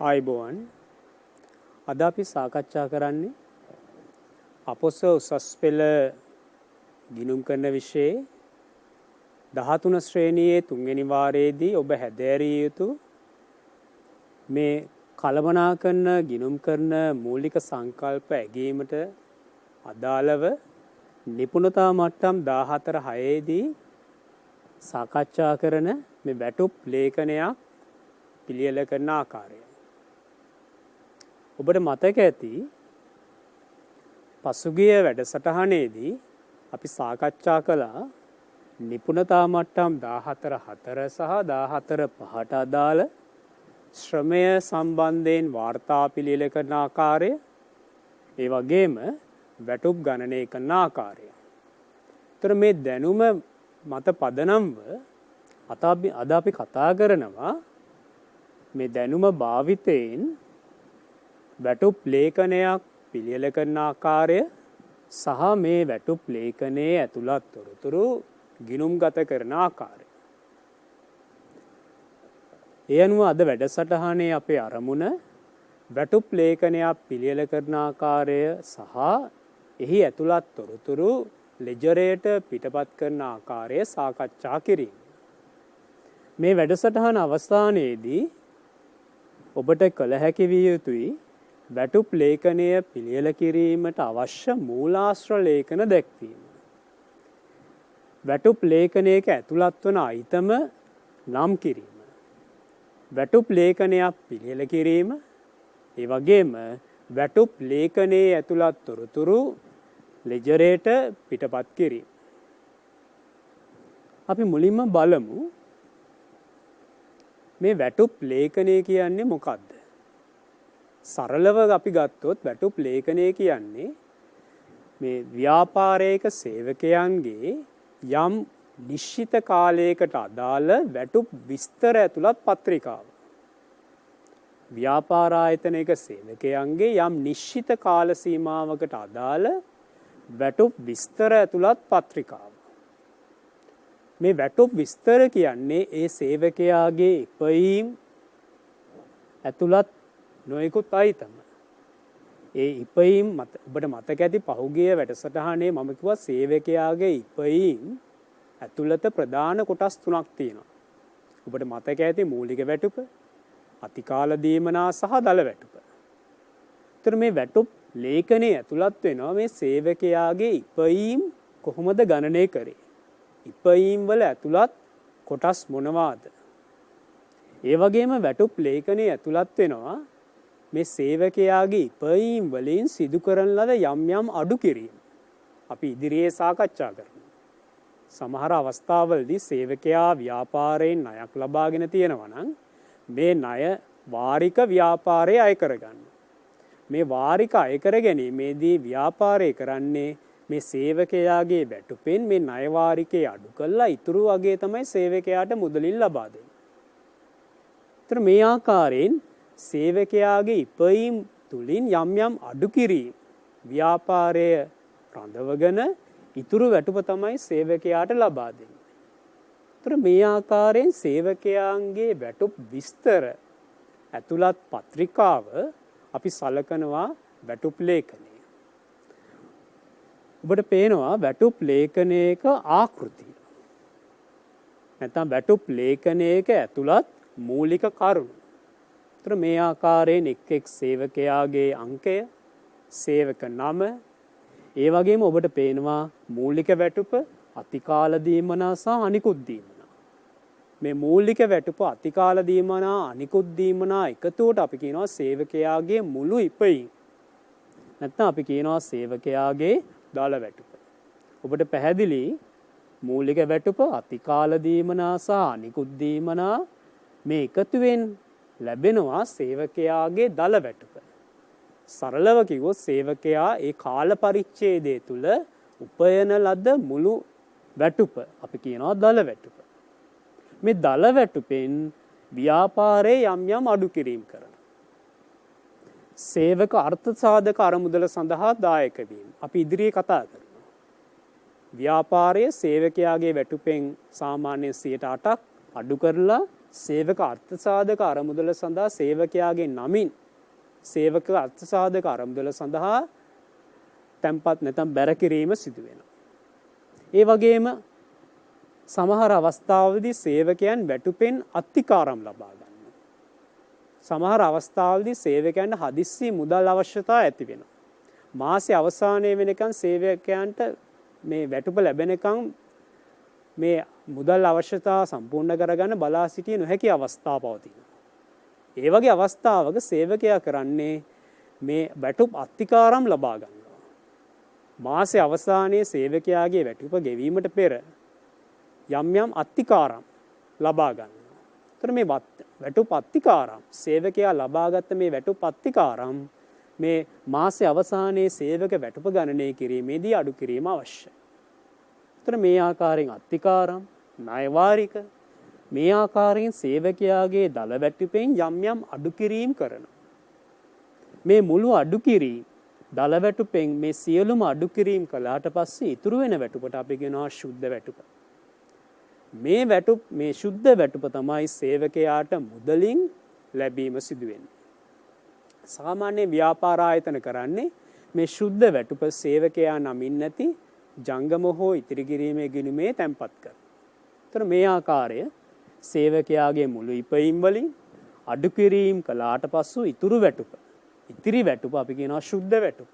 ආයුබෝවන්. අද අපි සාකච්ඡා කරන්නේ අපොස උසස් පෙළ ගිණුම් කරන විෂයේ 13 ශ්‍රේණියේ 3 වෙනි වාරයේදී ඔබ හැදෑරිය යුතු මේ කළමනාකරන ගිණුම් කරන මූලික සංකල්ප ඇගීමට අදාළව නිපුණතා මට්ටම් 14/6 දී සාකච්ඡා කරන මේ වැටුප් ලේඛනයක් පිළියෙල කරන ආකාරය. ඔබට මතක ඇති පසුගිය වැඩසටහනේදී අපි සාකච්ඡා කළා නිපුණතා මට්ටම් 14/4 සහ 14/5ට අදාළ ශ්‍රමය සම්බන්ධයෙන් වාර්තා පිළියෙල කරන ආකාරය, ඒ වගේම වැටුප් ගණනය කරන ආකාරය. ඒතර මේ දැනුම මත පදනම්ව අද අපි කතා කරනවා මේ දැනුම භාවිතයෙන් වැටුප් ලේඛනයක් පිළියෙල කරන ආකාරය සහ මේ වැටුප් ලේඛනයේ ඇතුළත් තොරතුරු ගිණුම්ගත කරන ආකාරය. ඒ අනුව අද වැඩසටහනේ අපේ අරමුණ වැටුප් ලේඛනයක් පිළියෙල කරන ආකාරය සහ එහි ඇතුළත් තොරතුරු ලෙජරයට පිටපත් කරන ආකාරය සාකච්ඡා කිරීම. මේ වැඩසටහන අවසානයේදී ඔබට කළ හැකි විය යුතුයි වැටුප් ලේඛනය පිළියෙල කිරීමට අවශ්‍ය මූලාශ්‍ර ලේඛන දැක්වීම. වැටුප් ලේඛනයක ඇතුළත් වන අයිතම නම් කිරීම. වැටුප් ලේඛනයක් පිළියෙල කිරීම, ඒ වගේම වැටුප් ලේඛනයේ ඇතුළත් තොරතුරු ලෙජරයට පිටපත් කිරීම. අපි මුලින්ම බලමු මේ වැටුප් ලේඛනය කියන්නේ මොකක්ද? සරලව අපි ගත්තොත් වැටුප් ලේඛනය කියන්නේ මේ ව්‍යාපාරයක සේවකයන්ගේ යම් නිශ්චිත කාලයකට අදාළ වැටුප් විස්තර ඇතුළත් පත්‍රිකාව. ව්‍යාපාර ආයතනයක සේවකයන්ගේ යම් නිශ්චිත කාල සීමාවකට අදාළ වැටුප් විස්තර ඇතුළත් පත්‍රිකාව. මේ වැටුප් විස්තර කියන්නේ ඒ සේවකයාගේ ඉපයීම් ඇතුළත් නොයෙකුත් අයිතම. ඒ ඉපයීම් ඔබට මතක ඇති පහුගිය වැඩසටහනේ මම කිව්වා සේවකයාගේ ඉපයීම් ඇතුළත ප්‍රධාන කොටස් 3ක් තියෙනවා. ඔබට මතක ඇති මූලික වැටුප, අතිකාල දීමනා සහ දල වැටුප. ඒතර මේ වැටුප් ලේඛනයේ ඇතුළත් වෙනවා මේ සේවකයාගේ ඉපයීම් කොහොමද ගණනය කරේ? ඉපයීම් වල ඇතුළත් කොටස් මොනවාද? ඒ වගේම වැටුප් ලේඛනයේ ඇතුළත් වෙනවා මේ සේවකයාගේ ඉපයීම් වලින් සිදු කරන ලද යම් යම් අඩු කිරීම. අපි ඉදිරියේ සාකච්ඡා කරමු. සමහර අවස්ථාවලදී සේවකයා ව්‍යාපාරයෙන් ණයක් ලබාගෙන තියෙනවා නම් මේ ණය වාරික ව්‍යාපාරයේ අය කරගන්න. මේ වාරික අය කර ගැනීමේදී ව්‍යාපාරය කරන්නේ මේ සේවකයාගේ වැටුපෙන් මේ ණය වාරිකේ අඩු කළා ඉතුරු වගේ තමයි සේවකයාට මුදලින් ලබා දෙන්නේ. ඒතර මේ ආකාරයෙන් සේවකයාගේ ඉපයීම් තුලින් යම් යම් අඩු කිරීම ව්‍යාපාරය රඳවගෙන ඉතුරු වැටුප තමයි සේවකයාට ලබා දෙන්නේ. ඒතර මේ ආකාරයෙන් සේවකයන්ගේ වැටුප් විස්තර ඇතුළත් පත්‍රිකාව අපි සලකනවා වැටුප් ලේඛනය. ඔබට පේනවා වැටුප් ලේඛනයක ආකෘතිය. නැත්නම් වැටුප් ලේඛනයක ඇතුළත් මූලික කරුණු. ඒතර මේ ආකාරයෙන් එක් සේවකයාගේ අංකය, සේවක නම, ඒ වගේම ඔබට පේනවා මූලික වැටුප, අතිකාල දීමනා සහ අනිකුත් දීමනා. මේ මූලික වැටුප, අතිකාල දීමනා, අනිකුත් දීමනා එකතුවට අපි කියනවා සේවකයාගේ මුළු ඉපයීම. නැත්නම් අපි කියනවා සේවකයාගේ දල වැටුප. ඔබට පැහැදිලි මූලික වැටුප, අතිකාල දීමනා සහ අනිකුත් දීමනා මේ එකතුවෙන් ලැබෙනවා සේවකයාගේ දල වැටුප. සරලව කිව්වොත් සේවකයා ඒ කාල පරිච්ඡේදය තුල උපයන ලද මුළු වැටුප අපි කියනවා දල වැටුප. මේ දල වැටුපෙන් ව්‍යාපාරයේ යම් යම් අඩු කිරීම කරනවා. සේවක අර්ථ සාධක අරමුදල සඳහා දායක වීම අපි ඉදිරියේ කතා කරනවා. ව්‍යාපාරයේ සේවකයාගේ වැටුපෙන් සාමාන්‍යයෙන් 8%ක් අඩු කරලා සේවක අර්ථ සාධක අරමුදල සඳහා සේවකයාගේ නමින් සේවක අර්ථ සාධක අරමුදල සඳහා තැන්පත් නැත්නම් බැර කිරීම සිදු වෙනවා. ඒ වගේම සමහර අවස්ථාවලදී සේවකයන් වැටුපෙන් අත්තිකාරම් ලබා ගන්නවා. සමහර අවස්ථාවලදී සේවකයන්ට හදිස්සි මුදල් අවශ්‍යතාව ඇති වෙනවා. මාසයේ අවසානයේ වෙනකන් සේවකයන්ට මේ වැටුප ලැබෙනකන් මේ මුදල් අවශ්‍යතාව සම්පූර්ණ කරගන්න බලා සිටිය නොහැකි අවස්ථා පවතිනවා. ඒ වගේ අවස්ථාවක සේවකයා කරන්නේ මේ වැටුප් අත්තිකාරම් ලබා ගන්නවා. මාසයේ අවසානයේ සේවකයාගේ වැටුප ගෙවීමට පෙර යම් යම් අත්තිකාරම් ලබා ගන්නවා. ඒතර මේ වැටුප් අත්තිකාරම් සේවකයා ලබාගත් මේ වැටුප් අත්තිකාරම් මේ මාසයේ අවසානයේ සේවක වැටුප ගණනය කිරීමේදී අඩු කිරීම අවශ්‍යයි. ඒතර මේ ආකාරයෙන් අත්තිකාරම් ණයවාරික මේ ආකාරයෙන් සේවකයාගේ දල වැටුපෙන් යම් යම් අඩු කිරීම කරනවා. මේ මුළු අඩු කිරීම දල වැටුපෙන් මේ සියලුම අඩු කිරීම කළාට පස්සේ ඉතුරු වෙන වැටුපට අපි කියනවා ශුද්ධ වැටුප. මේ ශුද්ධ වැටුප තමයි සේවකයාට මුදලින් ලැබීම සිදු වෙන්නේ. සාමාන්‍ය ව්‍යාපාර ආයතන කරන්නේ මේ ශුද්ධ වැටුප සේවකයා නමින් නැති ජංගම හෝ ඉතිරි කිරීමේ ගිණුමේ තැන්පත් කරනවා. ඒතර මේ ආකාරය සේවකයාගේ මුළු ඉපයීම් වලින් අඩු කිරීම කළාට පසු ඉතුරු වැටුප ඉතිරි වැටුප අපි කියනවා ශුද්ධ වැටුප.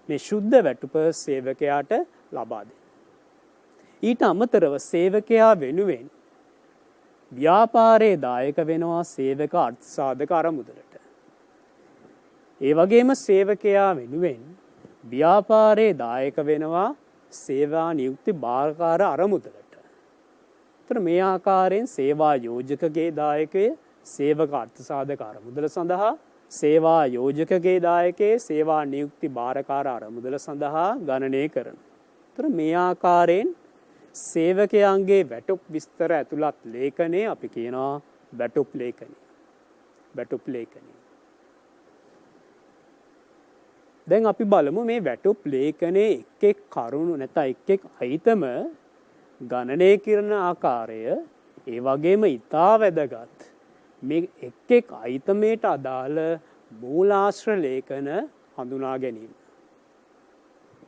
මේ ශුද්ධ වැටුප සේවකයාට ලබා දෙනවා. ඊට අමතරව සේවකයා වෙනුවෙන් ව්‍යාපාරයේ දායක වෙනවා සේවක අර්ථ සාධක අරමුදලට. ඒ වගේම සේවකයා වෙනුවෙන් ව්‍යාපාරයේ දායක වෙනවා සේවා නියුක්ති භාරකාර අරමුදලට. ඒතර මේ ආකාරයෙන් සේවා යෝජකගේ දායකය සේවක අර්ථ සාධක අරමුදල සඳහා සේවා යෝජකගේ දායකයේ සේවා නියුක්ති භාරකාර අරමුදල සඳහා ගණනය කරනවා. ඒතර මේ ආකාරයෙන් සේවකයන්ගේ වැටුප් විස්තර ඇතුළත් ලේඛනය අපි කියනවා වැටුප් ලේඛනය. වැටුප් ලේඛනය. දැන් අපි බලමු මේ වැටුප් ලේඛනයේ එක් එක් කරුණු නැත්නම් එක් එක් අයිතම ගණනය කරන ආකාරය ඒ වගේම ඊටා වැදගත් මේ එක් එක් අයිතමේට අදාළ මූලාශ්‍ර ලේඛන හඳුනා ගැනීම.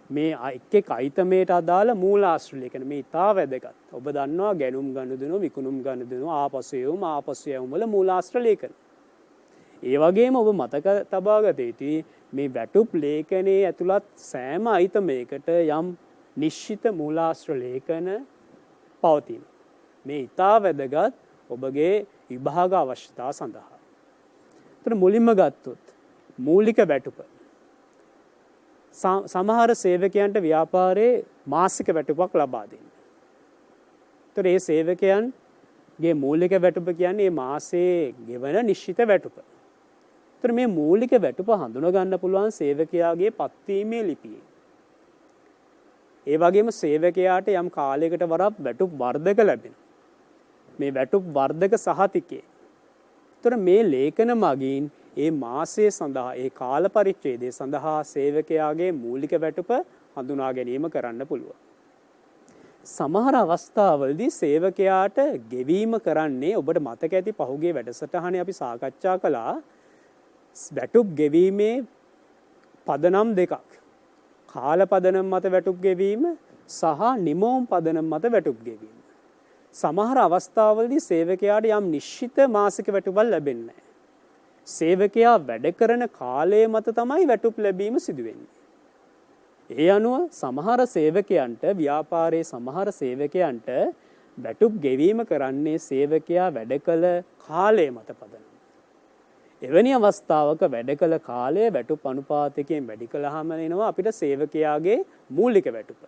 මේ එක් එක් අයිතමේට අදාළ මූලාශ්‍ර ලේඛන මේ ඊටා වැදගත්. ඔබ දන්නවා ගැනුම් ගනුදෙනු විකුණුම් ගනුදෙනු ආපසු යවුම වල මූලාශ්‍ර ලේඛන. ඒ වගේම ඔබ මතක තබා ගත යුතුයි මේ වැටුප් ලේඛනයේ ඇතුළත් සෑම අයිතමයකට යම් නිශ්චිත මූලාශ්‍ර ලේඛන පවතිනවා. මේ ඊටා වැදගත් ඔබගේ විභාග අවශ්‍යතාව සඳහා. ඒතර මුලින්ම ගත්තොත් මූලික වැටුප. සමහර සේවකයන්ට ව්‍යාපාරයේ මාසික වැටුපක් ලබා දෙන්න. ඒතර මේ සේවකයන්ගේ මූලික වැටුප කියන්නේ මේ මාසයේ ගෙවන නිශ්චිත වැටුප. ඒතර මේ මූලික වැටුප හඳුනා ගන්න පුළුවන් සේවකයාගේ පත්වීමේ ලිපියේ. ඒ වගේම සේවකයාට යම් කාලයකට වරක් වැටුප් වර්ධක ලැබෙනවා. මේ වැටුප් වර්ධක සහතිකය. ඒතර මේ ලේඛන මගින් ඒ මාසය සඳහා ඒ කාල පරිච්ඡේදය සඳහා සේවකයාගේ මූලික වැටුප හඳුනා ගැනීම කරන්න පුළුවන්. සමහර අවස්ථාවලදී සේවකයාට ගෙවීම කරන්නේ ඔබට මතක ඇති පහුගිය වැඩසටහනේ අපි සාකච්ඡා කළා වැටුප් ගෙවීමේ පදනම් දෙකක්. කාල පදනම් මත වැටුප් ගෙවීම සහ නිමෝම් පදනම් මත වැටුප් ගෙවීම. සමහර අවස්ථාවලදී සේවකයාට යම් නිශ්චිත මාසික වැටුපක් ලැබෙන්නේ නැහැ. සේවකයා වැඩ කරන කාලය මත තමයි වැටුප් ලැබීම සිදු වෙන්නේ. ඒ අනුව සමහර සේවකයන්ට ව්‍යාපාරයේ සමහර සේවකයන්ට වැටුප් ගෙවීම කරන්නේ සේවකයා වැඩ කළ කාලය මත පදනම්. එවැනි අවස්ථාවක වැඩ කළ කාලය වැටුප් අනුපාතකයෙන් වැඩි කළාම එනවා අපිට සේවකයාගේ මූලික වැටුප.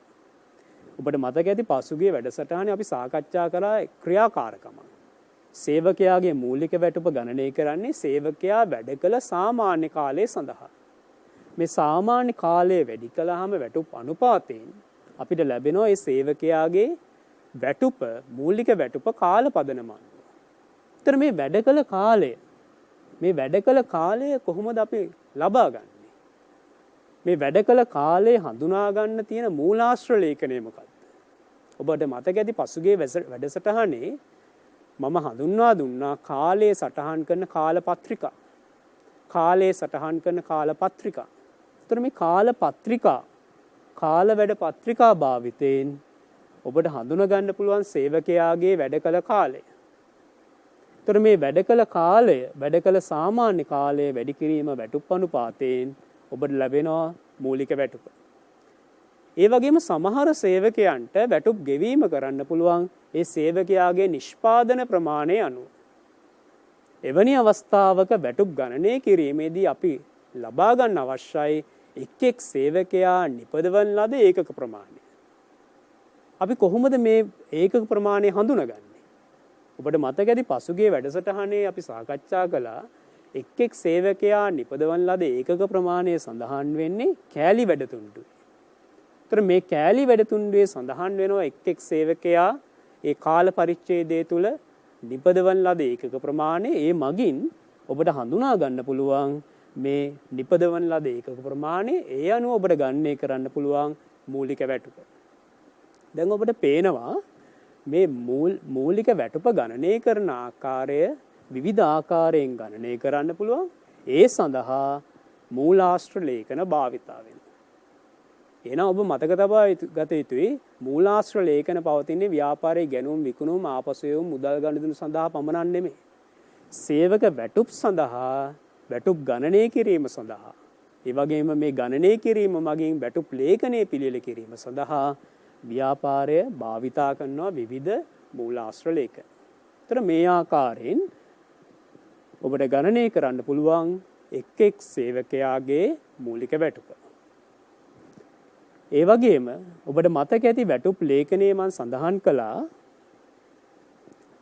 ඔබට මතක ඇති පසුගිය වැඩසටහනේ අපි සාකච්ඡා කළා ක්‍රියාකාරකම. සේවකයාගේ මූලික වැටුප ගණනය කරන්නේ සේවකයා වැඩ කළ සාමාන්‍ය කාලය සඳහා. මේ සාමාන්‍ය කාලය වැඩි කළාම වැටුප් අනුපාතයෙන් අපිට ලැබෙනවා මේ සේවකයාගේ වැටුප මූලික වැටුප කාල පදනම අනුව. ඒතර මේ වැඩ කළ කාලය කොහොමද අපි ලබා ගන්නේ? මේ වැඩ කළ කාලය හඳුනා ගන්න තියෙන මූලාශ්‍ර ලේඛනය මොකක්ද? ඔබට මතක ඇති පසුගිය වැඩසටහනේ මම හඳුන්වා දුන්නා කාලයේ සටහන් කරන කාලපත්‍රිකා. කාලයේ සටහන් කරන කාලපත්‍රිකා. ඒතර මේ කාලපත්‍රිකා කාල වැඩ පත්‍රිකා භාවිතයෙන් ඔබට හඳුනා ගන්න පුළුවන් සේවකයාගේ වැඩ කළ කාලය. ඒතර මේ වැඩ කළ කාලය, වැඩ කළ සාමාන්‍ය කාලය වැඩි කිරීම වැටුප් අනුපාතයෙන් ඔබට ලැබෙනවා මූලික වැටුප. ඒ වගේම සමහර සේවකයන්ට වැටුප් ගෙවීම කරන්න පුළුවන් ඒ සේවකයාගේ නිෂ්පාදන ප්‍රමාණය අනුව. එවැනි අවස්ථාවක වැටුප් ගණනය කිරීමේදී අපි ලබා ගන්න අවශ්‍යයි එක් එක් සේවකයා නිපදවන ලද ඒකක ප්‍රමාණය. අපි කොහොමද මේ ඒකක ප්‍රමාණය හඳුනගන්නේ? ඔබට මතක ඇති පසුගිය වැඩසටහනේ අපි සාකච්ඡා කළා එක් එක් සේවකයා නිපදවන ලද ඒකක ප්‍රමාණය සඳහන් වෙන්නේ කෑලි වැඩතුණ්ඩුවේ. ඒතර මේ කෑලි වැඩතුණ්ඩුවේ සඳහන් වෙනවා එක් එක් සේවකයා ඒ කාල පරිච්ඡේදය තුල නිපදවන ලද ඒකක ප්‍රමාණය. ඒ මගින් ඔබට හඳුනා ගන්න පුළුවන් මේ නිපදවන ලද ඒකක ප්‍රමාණය. ඒ අනුව ඔබට ගණනය කරන්න පුළුවන් මූලික වැටුප. දැන් ඔබට පේනවා මේ මූලික වැටුප ගණනය කරන ආකාරය විවිධ ආකාරයෙන් ගණනය කරන්න පුළුවන්. ඒ සඳහා මූලාශ්‍ර ලේඛන භාවිතා වෙනවා. එහෙනම් ඔබ මතක තබා ගත යුතුයි මූලාශ්‍ර ලේඛන පවතින්නේ ව්‍යාපාරයේ ගැනුම් විකුණුම් ආපසු මුදල් ගනුදෙනු සඳහා පමණක් නෙමෙයි. සේවක වැටුප් සඳහා වැටුප් ගණනය කිරීම සඳහා ඒ වගේම මේ ගණනය කිරීම මගින් වැටුප් ලේඛනය පිළියෙල කිරීම සඳහා ව්‍යාපාරය භාවිතා කරනවා විවිධ මූලාශ්‍ර ලේඛන. ඒතර මේ ආකාරයෙන් ඔබට ගණනය කරන්න පුළුවන් එක් එක් සේවකයාගේ මූලික වැටුප. ඒ වගේම ඔබට මතක ඇති වැටුප් ලේඛනයේ මම සඳහන් කළා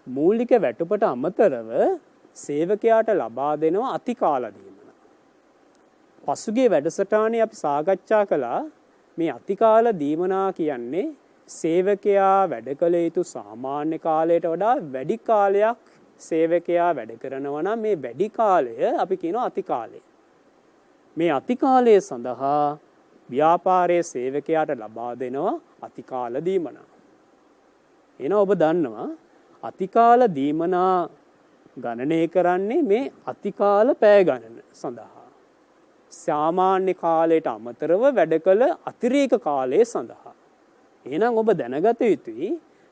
මූලික වැටුපට අමතරව සේවකයාට ලබා දෙනවා අතිකාල දීමන. පසුගිය වැඩසටහනේ අපි සාකච්ඡා කළා මේ අතිකාල දීමනා කියන්නේ සේවකයා වැඩ කළ යුතු සාමාන්‍ය කාලයට වඩා වැඩි කාලයක් සේවකයා වැඩ කරනවා නම් මේ වැඩි කාලය අපි කියනවා අතිකාලය. මේ අතිකාලය සඳහා ව්‍යාපාරයේ සේවකයාට ලබා දෙනවා අතිකාල දීමනා. එහෙනම් ඔබ දන්නවා අතිකාල දීමනා ගණනය කරන්නේ මේ අතිකාල පැය ගණන සඳහා. සාමාන්‍ය කාලයට අමතරව වැඩ කළ අතිරේක කාලය සඳහා. එහෙනම් ඔබ දැනගත යුතුයි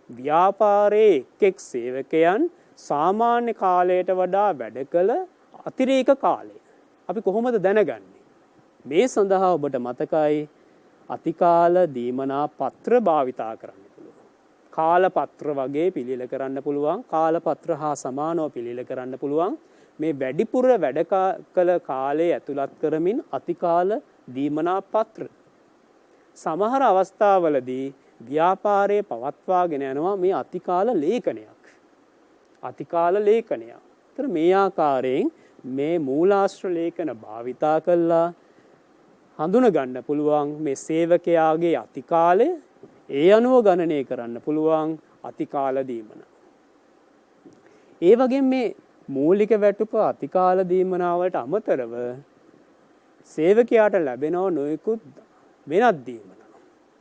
ව්‍යාපාරයේ එක් එක් සේවකයන් සාමාන්‍ය කාලයට වඩා වැඩ කළ අතිරේක කාලය. අපි කොහොමද දැනගන්නේ? මේ සඳහා ඔබට මතකයි අතිකාල දීමනා පත්‍ර භාවිතා කරන්න පුළුවන්. කාලපත්‍ර වගේ පිළියෙල කරන්න පුළුවන්. කාලපත්‍ර හා සමානව පිළියෙල කරන්න පුළුවන්. මේ වැඩිපුර වැඩ කළ කාලය ඇතුළත් කරමින් අතිකාල දීමනා පත්‍ර. සමහර අවස්ථාවලදී ව්‍යාපාරයේ පවත්වාගෙන යනවා මේ අතිකාල ලේඛනයක්. අතිකාල ලේඛනයක්. ඒතර මේ ආකාරයෙන් මේ මූලාශ්‍ර ලේඛන භාවිතා කළා හඳුන ගන්න පුළුවන් මේ සේවකයාගේ අතිකාලය. ඒ අනුව ගණනය කරන්න පුළුවන් අතිකාල දීමන. ඒ වගේම මේ මූලික වැටුප අතිකාල දීමනාවට අමතරව සේවකයාට ලැබෙනව නොයෙකුත් වෙනත් දීමනා.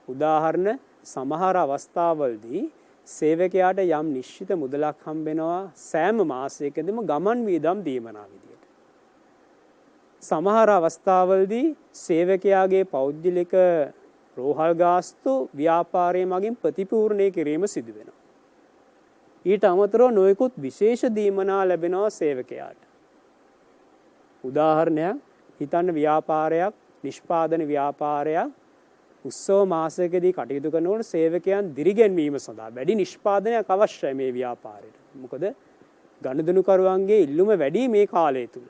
උදාහරණ සමහර අවස්ථාවලදී සේවකයාට යම් නිශ්චිත මුදලක් හම්බෙනවා සෑම මාසයකදීම ගමන් වියදම් දීමනා විදියට. සමහර අවස්ථාවලදී සේවකයාගේ පෞද්ගලික රෝහල් ගාස්තු ව්‍යාපාරයේ මගින් ප්‍රතිපූර්ණය කිරීම සිදු වෙනවා. ඊට අමතරව නොයෙකුත් විශේෂ දීමනා ලැබෙනවා සේවකයාට. උදාහරණයක් හිතන්න ව්‍යාපාරයක් නිෂ්පාදන ව්‍යාපාරයක් උත්සව මාසයකදී කටයුතු කරනකොට සේවකයන් දිරිගැන්වීම සඳහා වැඩි නිෂ්පාදනයක් අවශ්‍යයි මේ ව්‍යාපාරයට. මොකද ගනුදෙනුකරුවන්ගේ ඉල්ලුම වැඩි මේ කාලය තුල.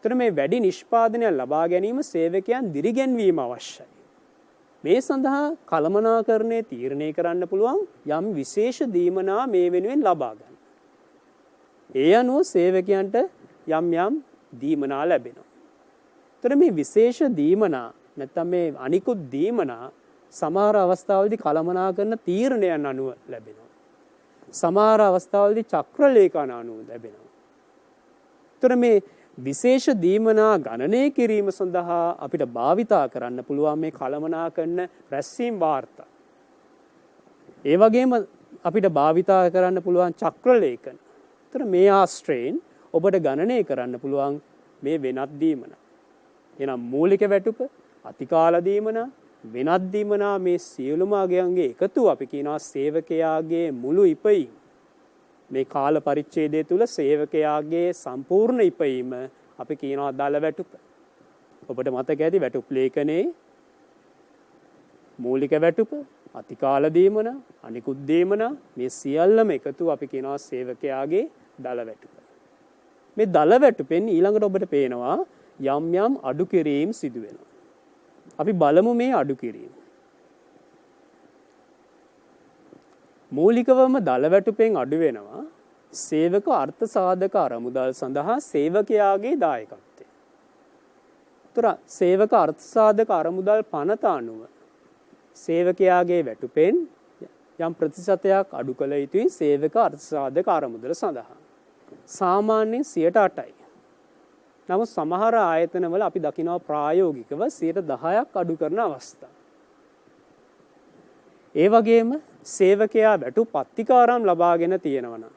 ඒතර මේ වැඩි නිෂ්පාදනය ලබා ගැනීම සේවකයන් දිරිගැන්වීම අවශ්‍යයි. මේ සඳහා කළමනාකරණය තීරණය කරන්න පුළුවන් යම් විශේෂ දීමනා මේ වෙනුවෙන් ලබා ගන්න. ඒ අනුව සේවකයන්ට යම් යම් දීමනා ලැබෙනවා. ඒතර මේ විශේෂ දීමනා නැත්නම් මේ අනිකුත් දීමනා සමහර අවස්ථාවලදී කළමනාකරන තීරණයන් අනුව ලැබෙනවා. සමහර අවස්ථාවලදී චක්‍ර ලේඛන අනුව ලැබෙනවා. ඒතර මේ විශේෂ දීමනා ගණනය කිරීම සඳහා අපිට භාවිතා කරන්න පුළුවන් මේ කළමනාකරන රැස්වීම් වාර්තා. ඒ වගේම අපිට භාවිතා කරන්න පුළුවන් චක්‍ර ලේඛන. ඒතර මේ ආශ්‍රයෙන් ඔබට ගණනය කරන්න පුළුවන් මේ වෙනත් දීමන. එහෙනම් මූලික වැටුප, අතිකාල දීමන, වෙනත් දීමන මේ සියලුම අගයන්ගේ එකතුව අපි කියනවා සේවකයාගේ මුළු ඉපයීම. මේ කාල පරිච්ඡේදය තුල සේවකයාගේ සම්පූර්ණ ඉපයීම අපි කියනවා දල වැටුප. ඔබට මතක ඇති වැටුප් ලේඛනයේ මූලික වැටුප, අතිකාල දීමන, අනිකුත් දීමන මේ සියල්ලම එකතු අපි කියනවා සේවකයාගේ දල වැටුප. මේ දල වැටුපෙන් ඊළඟට ඔබට පේනවා යම් යම් අඩු කිරීම් සිදු වෙනවා. අපි බලමු මේ අඩු කිරීම්. මූලිකවම දල වැටුපෙන් අඩු වෙනවා සේවක අර්ථ සාධක අරමුදල් සඳහා සේවකයාගේ දායකත්වය. ඒතර සේවක අර්ථ සාධක අරමුදල් පනත අනුව සේවකයාගේ වැටුපෙන් යම් ප්‍රතිශතයක් අඩු කළ යුතුයි සේවක අර්ථ සාධක අරමුදල සඳහා. සාමාන්‍යයෙන් 8%යි. නමුත් සමහර ආයතනවල අපි දකිනවා ප්‍රායෝගිකව 10%ක් අඩු කරන අවස්ථා. ඒ වගේම සේවකයා වැටුප් පත්තිකාරම් ලබාගෙන තියෙනවා.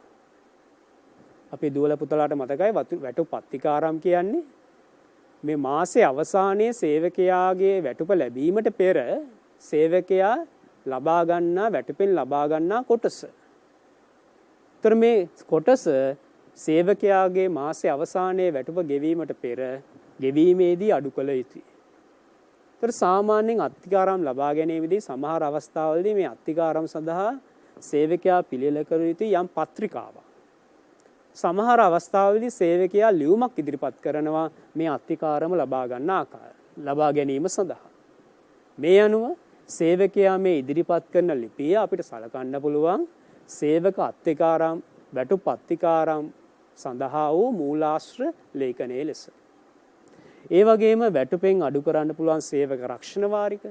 අපේ දුවල පුතලාට මතකයි වැටුප් පත්තිකාරම් කියන්නේ මේ මාසේ අවසානයේ සේවකයාගේ වැටුප ලැබීමට පෙර සේවකයා ලබා ගන්නා වැටුපෙන් ලබා ගන්නා කොටස. ඒතර මේ කොටස සේවකයාගේ මාසේ අවසානයේ වැටුප ගෙවීමට පෙර ගෙවීමේදී අඩු කළ යුතුයි. ඒතර සාමාන්‍යයෙන් අත්තිකාරම් ලබා ගැනීමේදී සමහර අවස්ථාවලදී මේ අත්තිකාරම් සඳහා සේවකයා පිළියෙල කර යුතු යම් පත්‍රිකාවක්. සමහර අවස්ථාවලදී සේවකයා ලියුමක් ඉදිරිපත් කරනවා මේ අත්තිකාරම ලබා ගන්න ආකාරය ලබා ගැනීම සඳහා. මේ අනුව සේවකයා මේ ඉදිරිපත් කරන ලිපිය අපිට සලකන්න පුළුවන් සේවක අත්තිකාරම් වැටුප් අත්තිකාරම් සඳහා වූ මූලාශ්‍ර ලේඛනයේ ලෙස. ඒ වගේම වැටුපෙන් අඩු කරන්න පුළුවන් සේවක රක්ෂණ වාරික.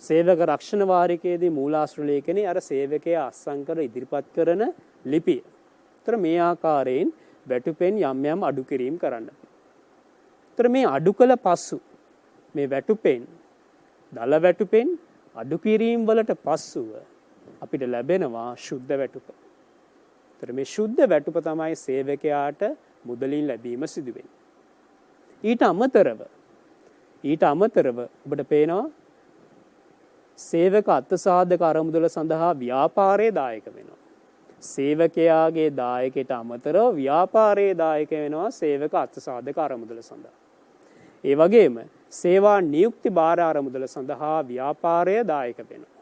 සේවක රක්ෂණ වාරිකයේදී මූලාශ්‍ර ලේඛනයේ අර සේවකයා අත්සන් කර ඉදිරිපත් කරන ලිපිය. ඒතර මේ ආකාරයෙන් වැටුපෙන් යම් යම් අඩු කිරීම කරන්න. ඒතර මේ අඩු කළ පසු මේ වැටුපෙන් දල වැටුපෙන් අඩු කිරීම වලට පස්සුව අපිට ලැබෙනවා ශුද්ධ වැටුප. ඒතර මේ ශුද්ධ වැටුප තමයි සේවකයාට මුදලින් ලැබීම සිදු වෙන්නේ. ඊට අමතරව ඔබට පේනවා සේවක අත්සාධක අරමුදල සඳහා ව්‍යාපාරයේ දායක වෙනවා. සේවකයාගේ දායකයට අමතරව ව්‍යාපාරයේ දායක වෙනවා සේවක අත්සාධක අරමුදල සඳහා. ඒ වගේම සේවා නියුක්ති භාර අරමුදල සඳහා ව්‍යාපාරය දායක වෙනවා.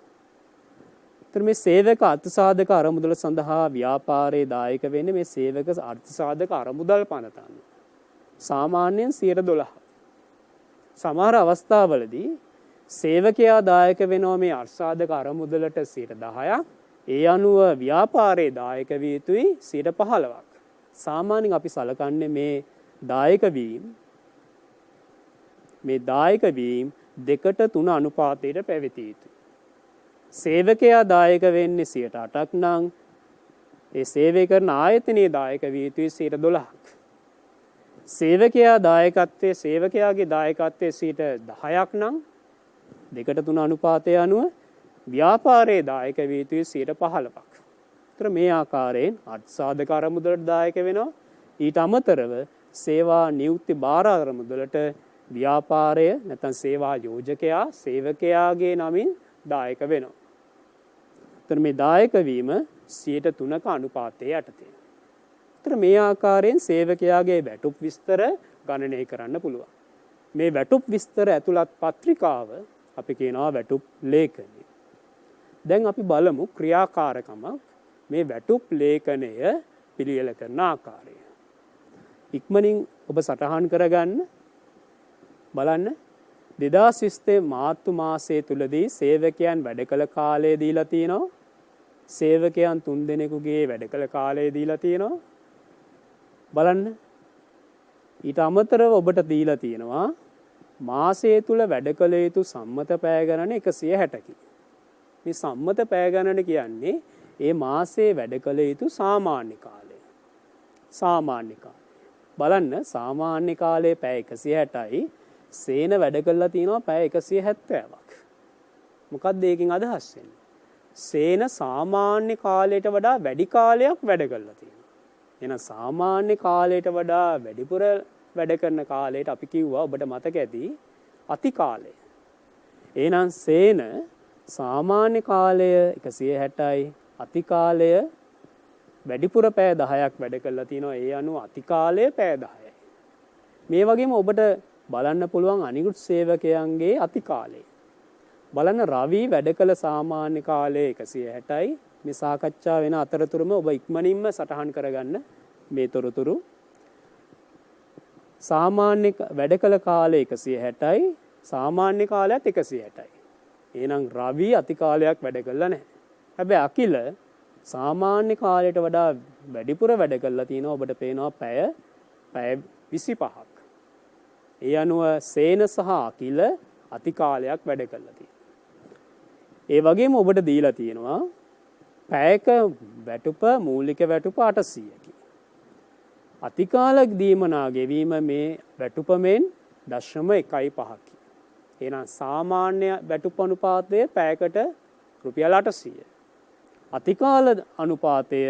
ඒතර මේ සේවක අත්සාධක අරමුදල සඳහා ව්‍යාපාරයේ දායක වෙන්නේ මේ සේවක අත්සාධක අරමුදල් පනත අනුව. සාමාන්‍යයෙන් 12%. සමහර අවස්ථාවලදී සේවකයා දායක වෙනවා මේ අර්ථසාධක අරමුදලට 10%ක්. ඒ අනුව ව්‍යාපාරයේ දායක විය යුතුයි 15%ක්. සාමාන්‍යයෙන් අපි සලකන්නේ මේ දායක වීම 2:3 අනුපාතයට පැවතිය යුතුයි. සේවකයා දායක වෙන්නේ 8%ක් නම් ඒ සේවය කරන ආයතනයේ දායක විය යුතුයි 12%ක්. සේවකයාගේ දායකත්වයේ 10%ක් නම් 2:3 අනුපාතය අනුව ව්‍යාපාරයේ දායක විය යුතුයි 15%ක්. ඒතර මේ ආකාරයෙන් අර්ථසාධක අරමුදලට දායක වෙනවා. ඊට අමතරව සේවා නියුක්ති භාර අරමුදලට ව්‍යාපාරය නැත්නම් සේවා යෝජකයා සේවකයාගේ නමින් දායක වෙනවා. ඒතර මේ දායක වීම 3% අනුපාතයේ යටතේ. ඒතර මේ ආකාරයෙන් සේවකයාගේ වැටුප් විස්තර ගණනය කරන්න පුළුවන්. මේ වැටුප් විස්තර ඇතුළත් පත්‍රිකාව අපි කියනවා වැටුප් ලේඛනය. දැන් අපි බලමු ක්‍රියාකාරකමක් මේ වැටුප් ලේඛනය පිළියෙල කරන ආකාරය. ඉක්මනින් ඔබ සටහන් කරගන්න බලන්න 2020 මාර්තු මාසයේ තුලදී සේවකයන් වැඩ කළ කාලය දීලා තියෙනවා. සේවකයන් 3 දෙනෙකුගේ වැඩ කළ කාලය දීලා තියෙනවා. බලන්න ඊට අමතරව ඔබට දීලා තියෙනවා මාසය තුල වැඩ කළ යුතු සම්මත පැය ගණන 160කි. මේ සම්මත පැය ගණන කියන්නේ ඒ මාසයේ වැඩ කළ යුතු සාමාන්‍ය කාලය. බලන්න සාමාන්‍ය කාලයේ පැය 160යි සේන වැඩ කළා තියෙනවා පැය 170ක්. මොකක්ද ඒකෙන් අදහස් වෙන්නේ? සේන සාමාන්‍ය කාලයට වඩා වැඩි කාලයක් වැඩ කරලා තියෙනවා. එහෙනම් සාමාන්‍ය කාලයට වඩා වැඩිපුර වැඩ කරන කාලයට අපි කිව්වා ඔබට මතක ඇති අති කාලය. එහෙනම් සේන සාමාන්‍ය කාලය 160යි අති කාලය වැඩිපුර පැය 10ක් වැඩ කරලා තිනවා. ඒ අනුව අති කාලය පැය 10යි. මේ වගේම ඔබට බලන්න පුළුවන් අනිකුත් සේවකයන්ගේ අති කාලය. බලන්න රවි වැඩ කළ සාමාන්‍ය කාලය 160යි. මේ සාකච්ඡා වෙන අතරතුරම ඔබ ඉක්මනින්ම සටහන් කරගන්න මේ තොරතුරු. සාමාන්‍ය වැඩ කළ කාලය 160යි. සාමාන්‍ය කාලයත් 160යි. එහෙනම් රවි අති කාලයක් වැඩ කළා නැහැ. හැබැයි අකිල සාමාන්‍ය කාලයට වඩා වැඩිපුර වැඩ කළා තිනවා. ඔබට පේනවා පැය 25ක්. ඒ අනුව සේන සහ අකිල අති කාලයක් වැඩ කළා තියෙනවා. ඒ වගේම ඔබට දීලා තියෙනවා පැයක වැටුප මූලික වැටුප 800කි. අති කාල දීමනා ගෙවීම මේ වැටුපෙන් 0.15කි. එහෙනම් සාමාන්‍ය වැටුප අනුපාතය පැයකට රුපියල් 800. අතිකාල අනුපාතය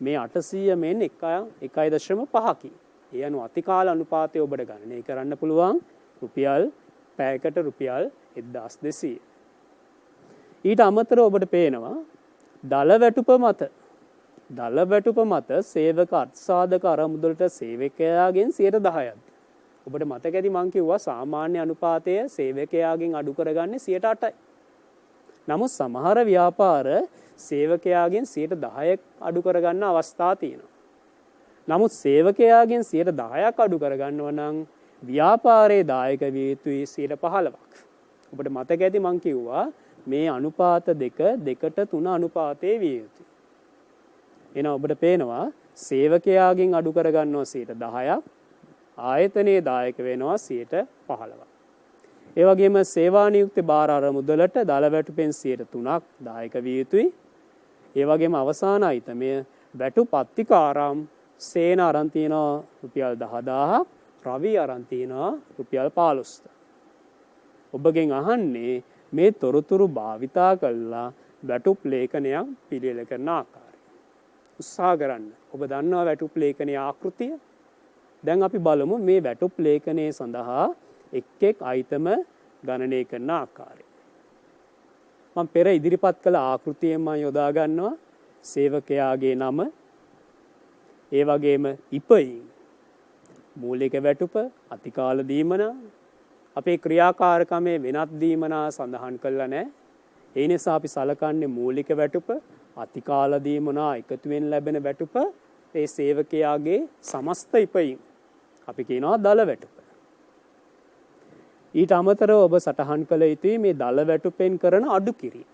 මේ 800 මෙන් 1.5කි. ඒ අනුව අතිකාල අනුපාතය ඔබට ගණනය කරන්න පුළුවන් රුපියල් පැයකට රුපියල් 1200. ඊට අමතරව ඔබට පේනවා දල වැටුප මත සේවක අත්සාධක අරමුදලට සේවකයාගෙන් 10%ක්. ඔබට මතක ඇති මං කිව්වා සාමාන්‍ය අනුපාතය සේවකයාගෙන් අඩු කරගන්නේ 8%යි. නමුත් සමහර ව්‍යාපාර සේවකයාගෙන් 10%ක් අඩු කරගන්න අවස්ථා තියෙනවා. නමුත් සේවකයාගෙන් 10%ක් අඩු කරගන්නව නම් ව්‍යාපාරයේ දායක විය යුතුයි 15%ක්. ඔබට මතක ඇති මං කිව්වා මේ අනුපාත දෙක 2:3 අනුපාතයේ විය යුතුයි. එහෙනම් ඔබට පේනවා සේවකයාගෙන් අඩු කරගන්නවා 10%ක්. ආයතනයේ දායක වෙනවා 15%ක්. ඒ වගේම සේවා නියුක්ති බාර අරමුදලට දල වැටුපෙන් 3%ක් දායක විය යුතුයි. ඒ වගේම අවසාන අයිතමය වැටුප් අත්තිකාරම් සේන අරන් තියනවා රුපියල් 10000ක්, රවි අරන් තියනවා රුපියල් 15000ක්. ඔබගෙන් අහන්නේ මේ තොරතුරු භාවිතා කළා වැටුප් ලේඛනයක් පිළියෙල කරන ආකාරය. උත්සාහ කරන්න. ඔබ දන්නවා වැටුප් ලේඛනයේ ආකෘතිය. දැන් අපි බලමු මේ වැටුප් ලේඛනයේ සඳහා එක් අයිතම ගණනය කරන ආකාරය. මම පෙර ඉදිරිපත් කළ ආකෘතියෙන් මම යොදා ගන්නවා සේවකයාගේ නම, ඒ වගේම ඉපයීම්, මූලික වැටුප, අතිකාල දීමනා, අපේ ක්‍රියාකාරකමේ වෙනත් දීමනා සඳහන් කළා නැහැ. ඒ නිසා අපි සලකන්නේ මූලික වැටුප, අතිකාල දීමනා එකතුවෙන් ලැබෙන වැටුප, ඒ සේවකයාගේ සමස්ත ඉපයීම්. අපි කියනවා දල වැටුප. ඊට අමතරව ඔබ සටහන් කළ යුතුයි මේ දල වැටුපෙන් කරන අඩු කිරීම.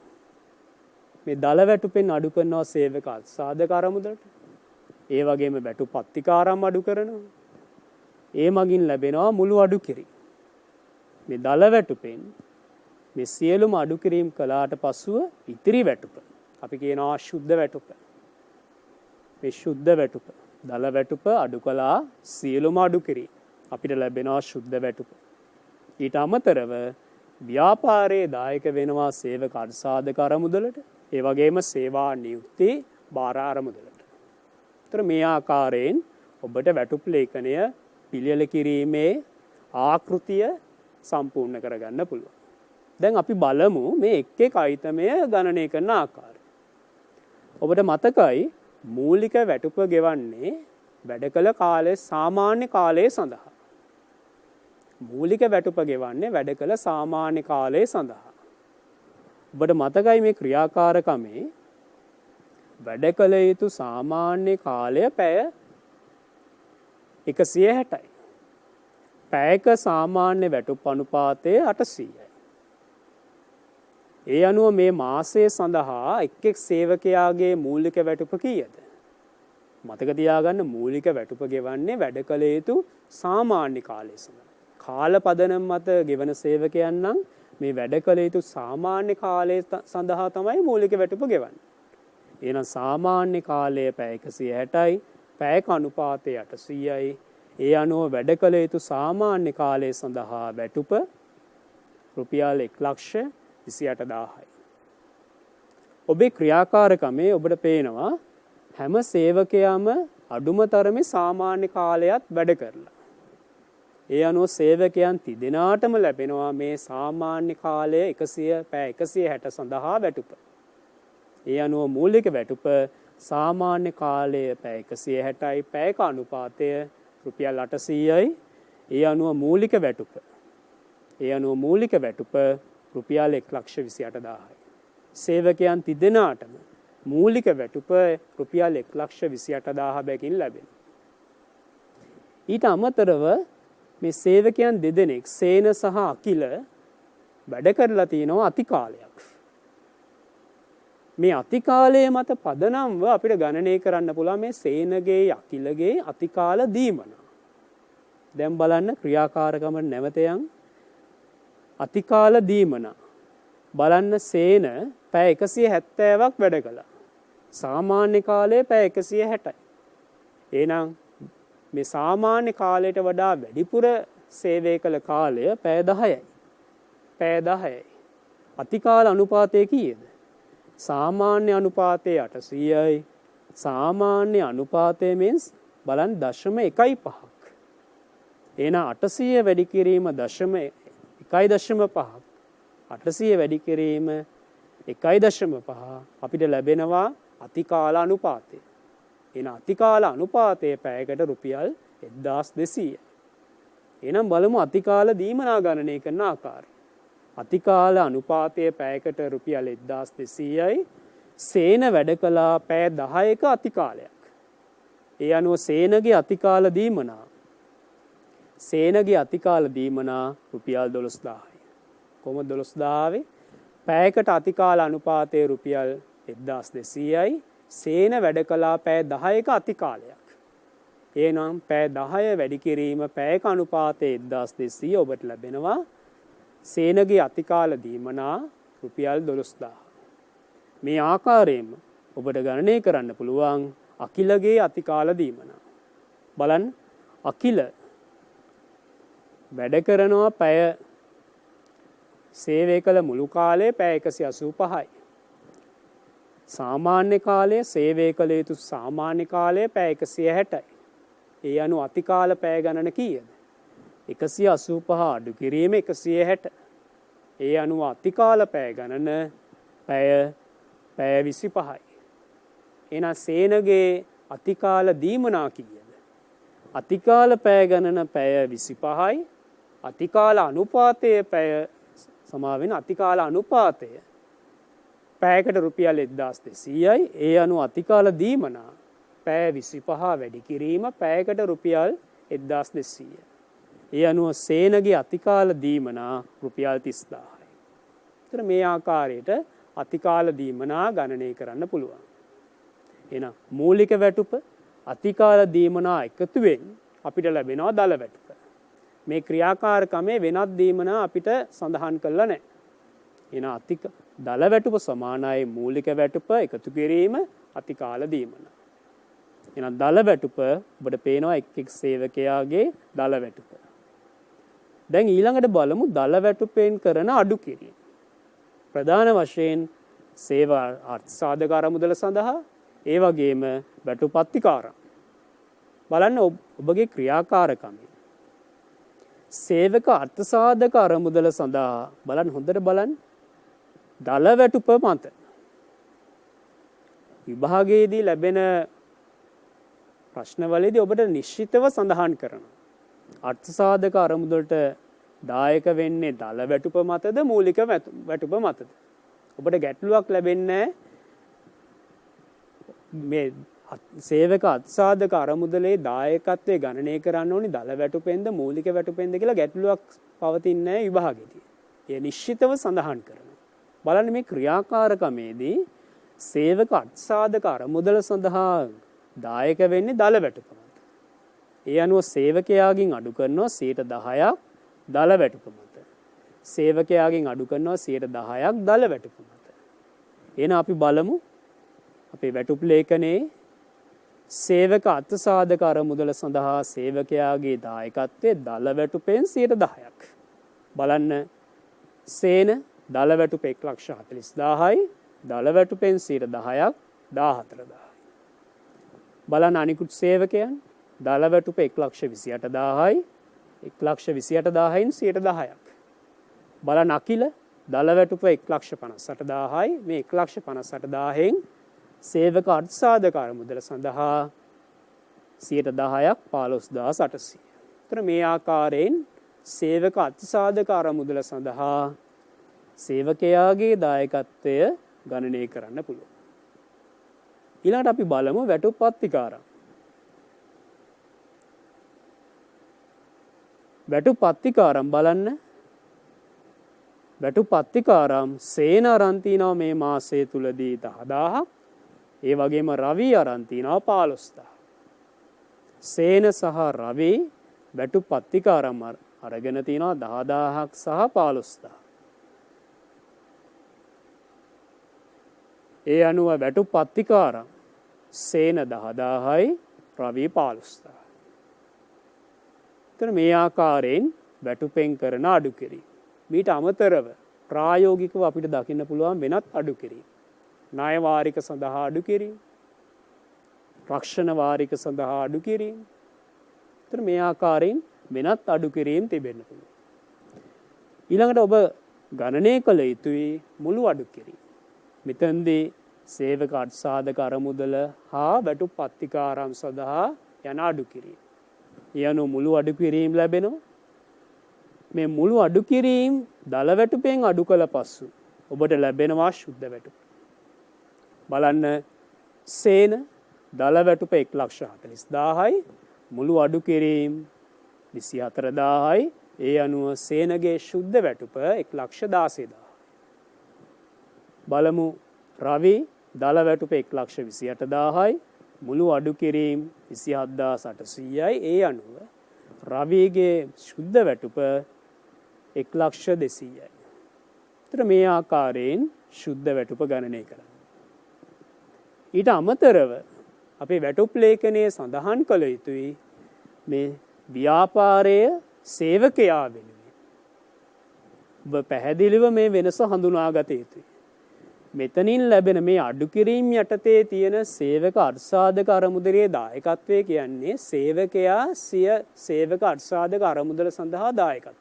මේ දල වැටුපෙන් අඩු කරනවා සේවක අත්සාධක අරමුදලට. ඒ වගේම වැටුප් අත්තිකාරම් අඩු කරනවා. ඒ මගින් ලැබෙනවා මුළු අඩු කිරීම. මේ දල වැටුපෙන් මේ සියලුම අඩු කිරීම කළාට පසුව ඉතිරි වැටුප අපි කියනවා ශුද්ධ වැටුප. මේ ශුද්ධ වැටුප දල වැටුප අඩු කළා සියලුම අඩු කිරීම අපිට ලැබෙනවා ශුද්ධ වැටුප. ඊට අමතරව ව්‍යාපාරයේ දායක වෙනවා සේවක අත්සාධක අරමුදලට, ඒ වගේම සේවා නියුක්ති බාර අරමුදලට. ඒතර මේ ආකාරයෙන් ඔබට වැටුප් ලේඛනය පිළියෙල කිරීමේ ආකෘතිය සම්පූර්ණ කරගන්න පුළුවන්. දැන් අපි බලමු මේ එක් අයිතමය ගණනය කරන ආකාරය. ඔබට මතකයි මූලික වැටුප ගෙවන්නේ වැඩ කළ කාලයේ සාමාන්‍ය කාලය සඳහා. මූලික වැටුප ගෙවන්නේ වැඩ කළ සාමාන්‍ය කාලය සඳහා. ඔබට මතකයි මේ ක්‍රියාකාරකමේ වැඩ කළ යුතු සාමාන්‍ය කාලය පැය 160යි. පැයක සාමාන්‍ය වැටුප් අනුපාතය 800යි. ඒ අනුව මේ මාසය සඳහා එක් සේවකයාගේ මූලික වැටුප කීයද? මතක තියාගන්න මූලික වැටුප ගෙවන්නේ වැඩ කළ යුතු සාමාන්‍ය කාලය සඳහා. කාල පදනම් මත ගෙවන සේවකයන් නම් මේ වැඩ කළ යුතු සාමාන්‍ය කාලය සඳහා තමයි මූලික වැටුප ගෙවන්නේ. එහෙනම් සාමාන්‍ය කාලය පැය 160යි, පැයක අනුපාතය 800යි. ඒ අනුව වැඩ කළ යුතු සාමාන්‍ය කාලය සඳහා වැටුප රුපියල් 1,28,000යි. ඔබේ ක්‍රියාකාරකමේ ඔබට පේනවා හැම සේවකයාම අඩුම තරමේ සාමාන්‍ය කාලයක් වැඩ කරලා. ඒ අනුව සේවකයන් තිදෙනාටම ලැබෙනවා මේ සාමාන්‍ය කාලය 160 සඳහා වැටුප. ඒ අනුව මූලික වැටුප සාමාන්‍ය කාලය පැය 160යි පැයක අනුපාතය රුපියල් 800යි. ඒ අනුව මූලික වැටුප රුපියල් 1,28,000යි. සේවකයන් තිදෙනාටම මූලික වැටුප රුපියල් 1,28,000 බැගින් ලැබෙනවා. ඊට අමතරව මේ සේවකයන් දෙදෙනෙක් සේන සහ අකිල වැඩ කරලා තිනවා අතිකාලයක්. මේ අතිකාලයේ මත පදනම්ව අපිට ගණනය කරන්න පුළුවන් මේ සේනගේ අකිලගේ අතිකාල දීමන. දැන් බලන්න ක්‍රියාකාරකම නැවතයන් අතිකාල දීමන. බලන්න සේන පැය 170ක් වැඩ කළා. සාමාන්‍ය කාලය පැය 160යි. එහෙනම් මේ සාමාන්‍ය කාලයට වඩා වැඩිපුර සේවය කළ කාලය පැය 10යි. පැය 10යි. අතිකාල අනුපාතය කීයද? සාමාන්‍ය අනුපාතය 800යි. සාමාන්‍ය අනුපාතය means බලන්න 0.15ක්. එහෙනම් 800 වැඩි කිරීම 1.5ක්. 800 වැඩි කිරීම 1.5 අපිට ලැබෙනවා අතිකාල අනුපාතය. එහෙනම් අතිකාල අනුපාතය පැයකට රුපියල් 1200යි. එහෙනම් බලමු අතිකාල දීමනා ගණනය කරන ආකාරය. අතිකාල අනුපාතය පැයකට රුපියල් 1200යි. සේන වැඩ කළා පැය 10ක අතිකාලයක්. ඒ අනුව සේනගේ අතිකාල දීමනා රුපියල් 12000යි. කොහොමද 12000? පැයකට අතිකාල අනුපාතය රුපියල් 1200යි. සේන වැඩ කළා පැය 10ක අතිකාලයක්. එහෙනම් පැය 10 වැඩි කිරීම පැයක අනුපාතය 1200 ඔබට ලැබෙනවා. සේනගේ අතිකාල දීමනා රුපියල් 12000. මේ ආකාරයෙන්ම ඔබට ගණනය කරන්න පුළුවන් අකිලගේ අතිකාල දීමනා. බලන්න අකිල වැඩ කරනවා පැය සේවය කළ මුළු කාලය පැය 185යි. සාමාන්‍ය කාලය සේවය කළ යුතු සාමාන්‍ය කාලය පැය 160යි. ඒ අනුව අතිකාල පැය ගණන කීයද? 185 අඩු කිරීම 160. ඒ අනුව අතිකාල පැය ගණන පැය 25යි. එහෙනම් සේනගේ අතිකාල දීමනා කීයද? අතිකාල පැය ගණන පැය 25යි. අතිකාල අනුපාතය අතිකාල අනුපාතය පැයකට රුපියල් 1200යි. ඒ අනුව අතිකාල දීමනා පැය 25 වැඩි කිරීම පැයකට රුපියල් 1200. ඒ අනුව සේනගේ අතිකාල දීමනා රුපියල් 30000යි. ඒතර මේ ආකාරයට අතිකාල දීමනා ගණනය කරන්න පුළුවන්. එහෙනම් මූලික වැටුප අතිකාල දීමනා එකතුවෙන් අපිට ලැබෙනවා දල වැටුප. මේ ක්‍රියාකාරකමේ වෙනත් දීමනා අපිට සඳහන් කරලා නැහැ. එහෙනම් දල වැටුප සමානයි මූලික වැටුප එකතු කිරීම අතිකාල දීමනා. එහෙනම් දල වැටුප ඔබට පේනවා එක් සේවකයාගේ දල වැටුප. දැන් ඊළඟට බලමු දල වැටුපෙන් කරන අඩු කිරීම. ප්‍රධාන වශයෙන් සේවා අර්ථසාධක අරමුදල සඳහා ඒ වගේම වැටුප් අත්තිකාරම්. බලන්න ඔබගේ ක්‍රියාකාරකමේ සේවක අර්ථසාධක අරමුදල සඳහා බලන්න හොඳට බලන්න දල වැටුප මත විභාගයේදී ලැබෙන ප්‍රශ්නවලදී ඔබට නිශ්චිතව සඳහන් කරනවා. අර්ථසාධක අරමුදලට දායක වෙන්නේ දල වැටුප මතද මූලික වැටුප මතද? ඔබට ගැටලුවක් ලැබෙන්නේ මේ සේවක අර්ථසාධක අරමුදලේ දායකත්වයේ ගණනය කරන්න ඕනි දල වැටුපෙන්ද මූලික වැටුපෙන්ද කියලා ගැටලුවක් පවතින්නේ නැහැ විභාගෙදී. ඒ නිශ්චිතව සඳහන් කරනවා. බලන්න මේ ක්‍රියාකාරකමේදී සේවක අර්ථසාධක අරමුදල සඳහා දායක වෙන්නේ දල වැටුප මත. ඒ අනුව සේවකයාගෙන් අඩු කරනවා 10%ක් දල වැටුප මත. සේවකයාගෙන් අඩු කරනවා 10%ක් දල වැටුප මත. එහෙනම් අපි බලමු අපේ වැටුප් ලේඛනයේ සේවක අර්ථසාධක අරමුදල සඳහා සේවකයාගේ දායකත්වයේ දල වැටුපෙන් 10%ක්. බලන්න සේන දල වැටුප 1,40,000යි දල වැටුපෙන් 10%ක් 14000යි. බලන්න අනිකුත් සේවකයන් දල වැටුප 1,28,000යි 1,28,000න් 10%ක්. බලන්න අකිල දල වැටුප 1,58,000යි මේ 1,58,000න් සේවක අර්ථසාධක අරමුදල සඳහා 10%ක් 15,800. එතන මේ ආකාරයෙන් සේවක අර්ථසාධක අරමුදල සඳහා සේවකයාගේ දායකත්වය ගණනය කරන්න පුළුවන්. ඊළඟට අපි බලමු වැටුප් පත්තිකාරම්. වැටුප් පත්තිකාරම් බලන්න. වැටුප් පත්තිකාරම් සේන අරන් තිනවා මේ මාසය තුලදී 10,000ක්. ඒ වගේම රවි අරන් තිනවා 15,000. සේන සහ රවි වැටුප් පත්තිකාරම් අරගෙන තිනවා 10,000ක් සහ 15,000. ඒ අනුව වැටුප් පත්තිකාරම් සේන 10,000යි රවි 15,000. එතන මේ ආකාරයෙන් වැටුපෙන් කරන අඩු කිරීම. මීට අමතරව ප්‍රායෝගිකව අපිට දකින්න පුළුවන් වෙනත් අඩු කිරීම. ණය වාරික සඳහා අඩු කිරීම. රක්ෂණ වාරික සඳහා අඩු කිරීම. එතන මේ ආකාරයෙන් වෙනත් අඩු කිරීම තිබෙන්න පුළුවන්. ඊළඟට ඔබ ගණනය කළ යුතුයි මුළු අඩු කිරීම. මෙතෙන්දී සේවක අර්ථසාධක අරමුදල හා වැටුප් පත්තිකාරම් සඳහා යන අඩු කිරීම. ඒ අනුව මුළු අඩු කිරීම ලැබෙනවා. මේ මුළු අඩු කිරීම දල වැටුපෙන් අඩු කළ පසු ඔබට ලැබෙනවා ශුද්ධ වැටුප. බලන්න සේන දල වැටුප 1,40,000යි මුළු අඩු කිරීම 24,000යි. ඒ අනුව සේනගේ ශුද්ධ වැටුප 1,16,000. බලමු රවි දල වැටුප 1,28,000යි මුළු අඩු කිරීම 27,800යි. ඒ අනුව රවිගේ ශුද්ධ වැටුප 1,02,000යි. එතන මේ ආකාරයෙන් ශුද්ධ වැටුප ගණනය කරන්න. ඊට අමතරව අපේ වැටුප් ලේඛනයේ සඳහන් කළ යුතුයි මේ ව්‍යාපාරයේ සේවකයා වෙනුවෙන්. ඔබ පැහැදිලිව මේ වෙනස හඳුනාගත යුතුයි. මෙතනින් ලැබෙන මේ අඩු කිරීම යටතේ තියෙන සේවක අර්ථසාධක අරමුදලේ දායකත්වය කියන්නේ සේවකයා සිය සේවක අර්ථසාධක අරමුදල සඳහා දායකත්වය.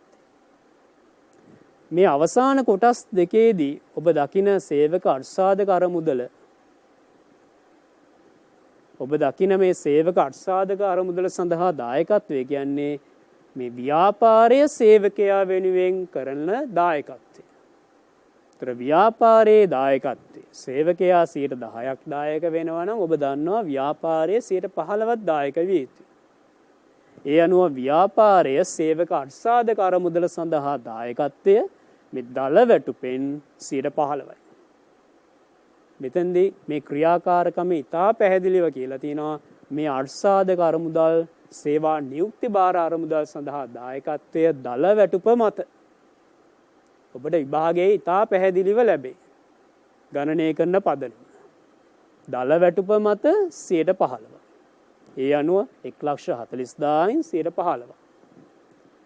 මේ අවසාන කොටස් දෙකේදී ඔබ දකින සේවක අර්ථසාධක අරමුදල ඔබ දකින මේ සේවක අර්ථසාධක අරමුදල සඳහා දායකත්වය කියන්නේ මේ ව්‍යාපාරයේ සේවකයා වෙනුවෙන් කරන දායකත්වය. ඒතර ව්‍යාපාරයේ දායකත්වය සේවකයා 10%ක් දායක වෙනවා නම් ඔබ දන්නවා ව්‍යාපාරයේ 15%ක් දායක විය යුතුයි. ඒ අනුව ව්‍යාපාරයේ සේවක අර්ථසාධක අරමුදල සඳහා දායකත්වය මේ දල වැටුපෙන් 15%යි. මෙතෙන්දී මේ ක්‍රියාකාරකම ඉතා පැහැදිලිව කියලා තියෙනවා මේ අර්ථසාධක අරමුදල් සේවා නියුක්ති භාර අරමුදල් සඳහා දායකත්වය දල වැටුප මත ඔබට විභාගයේ ඉතා පැහැදිලිව ලැබේ. ගණනය කරන පදනම දල වැටුප මත 15%. ඒ අනුව 1,40,000න් 15%.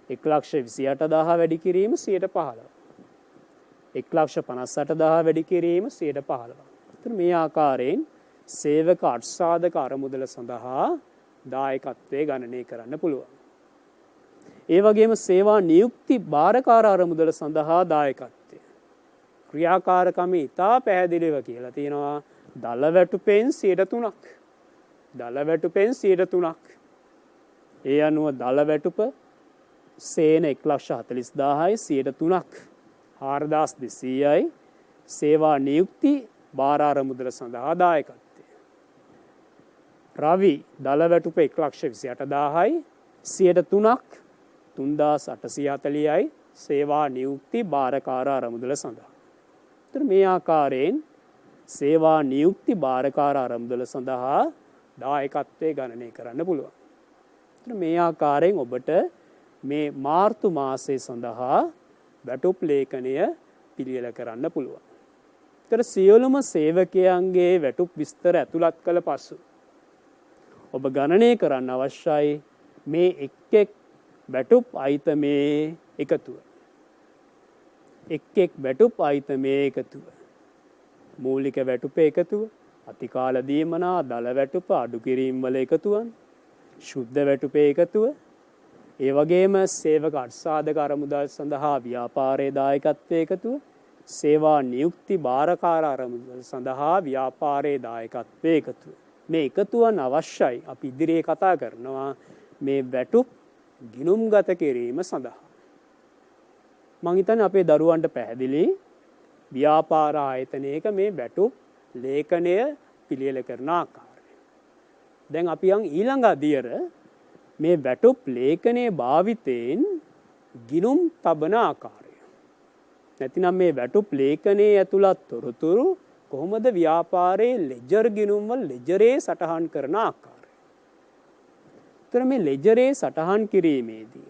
1,28,000 වැඩි කිරීම 15%. 1,58,000 වැඩි කිරීම 15%. එතන මේ ආකාරයෙන් සේවක අර්ථසාධක අරමුදල සඳහා දායකත්වයේ ගණනය කරන්න පුළුවන්. ඒ වගේම සේවා නියුක්ති භාරකාර අරමුදල සඳහා දායකත්වය. ක්‍රියාකාරකම ඉතා පැහැදිලිව කියලා තියෙනවා දල වැටුපෙන් 3%ක්. දල වැටුපෙන් 3%ක්. ඒ අනුව දල වැටුප සේන 1,40,000යි 3%ක් 4,200යි සේවා නියුක්ති භාර අරමුදල සඳහා දායකත්වය. රවි දල වැටුප 1,28,000යි 3%ක් 3,840යි සේවා නියුක්ති භාරකාර අරමුදල සඳහා. එතන මේ ආකාරයෙන් සේවා නියුක්ති භාරකාර අරමුදල සඳහා දායකත්වයේ ගණනය කරන්න පුළුවන්. එතන මේ ආකාරයෙන් ඔබට මේ මාර්තු මාසය සඳහා වැටුප් ලේඛනය පිළියෙල කරන්න පුළුවන්. එතන සියලුම සේවකයන්ගේ වැටුප් විස්තර ඇතුළත් කළ පසු ඔබ ගණනය කරන්න අවශ්‍යයි මේ එක් වැටුප් අයිතමේ එකතුව. එක් වැටුප් අයිතමේ එකතුව. මූලික වැටුප එකතුව, අතිකාල දීමනා, දල වැටුප, අඩු කිරීම වල එකතුවන්, ශුද්ධ වැටුප එකතුව, ඒ වගේම සේවක අර්ථසාධක අරමුදල් සඳහා ව්‍යාපාරයේ දායකත්වයේ එකතුව, සේවා නියුක්ති භාරකාර අරමුදල් සඳහා ව්‍යාපාරයේ දායකත්වයේ එකතුව. මේ එකතුවන් අවශ්‍යයි අපි ඉදිරියේ කතා කරනවා මේ වැටුප් ගිණුම්ගත කිරීම සඳහා. මං හිතන්නේ අපේ දරුවන්ට පැහැදිලි ව්‍යාපාර ආයතනයක මේ වැටුප් ලේඛනය පිළියෙල කරන ආකාරය. දැන් අපි යන් ඊළඟ අදියර මේ වැටුප් ලේඛනයේ භාවිතයෙන් ගිණුම් තබන ආකාරය. නැතිනම් මේ වැටුප් ලේඛනයේ ඇතුළත් තොරතුරු කොහොමද ව්‍යාපාරයේ ලෙජර් ගිණුම් වල ලෙජරේ සටහන් කරන ආකාරය. ඒතර මේ ලෙජරේ සටහන් කිරීමේදී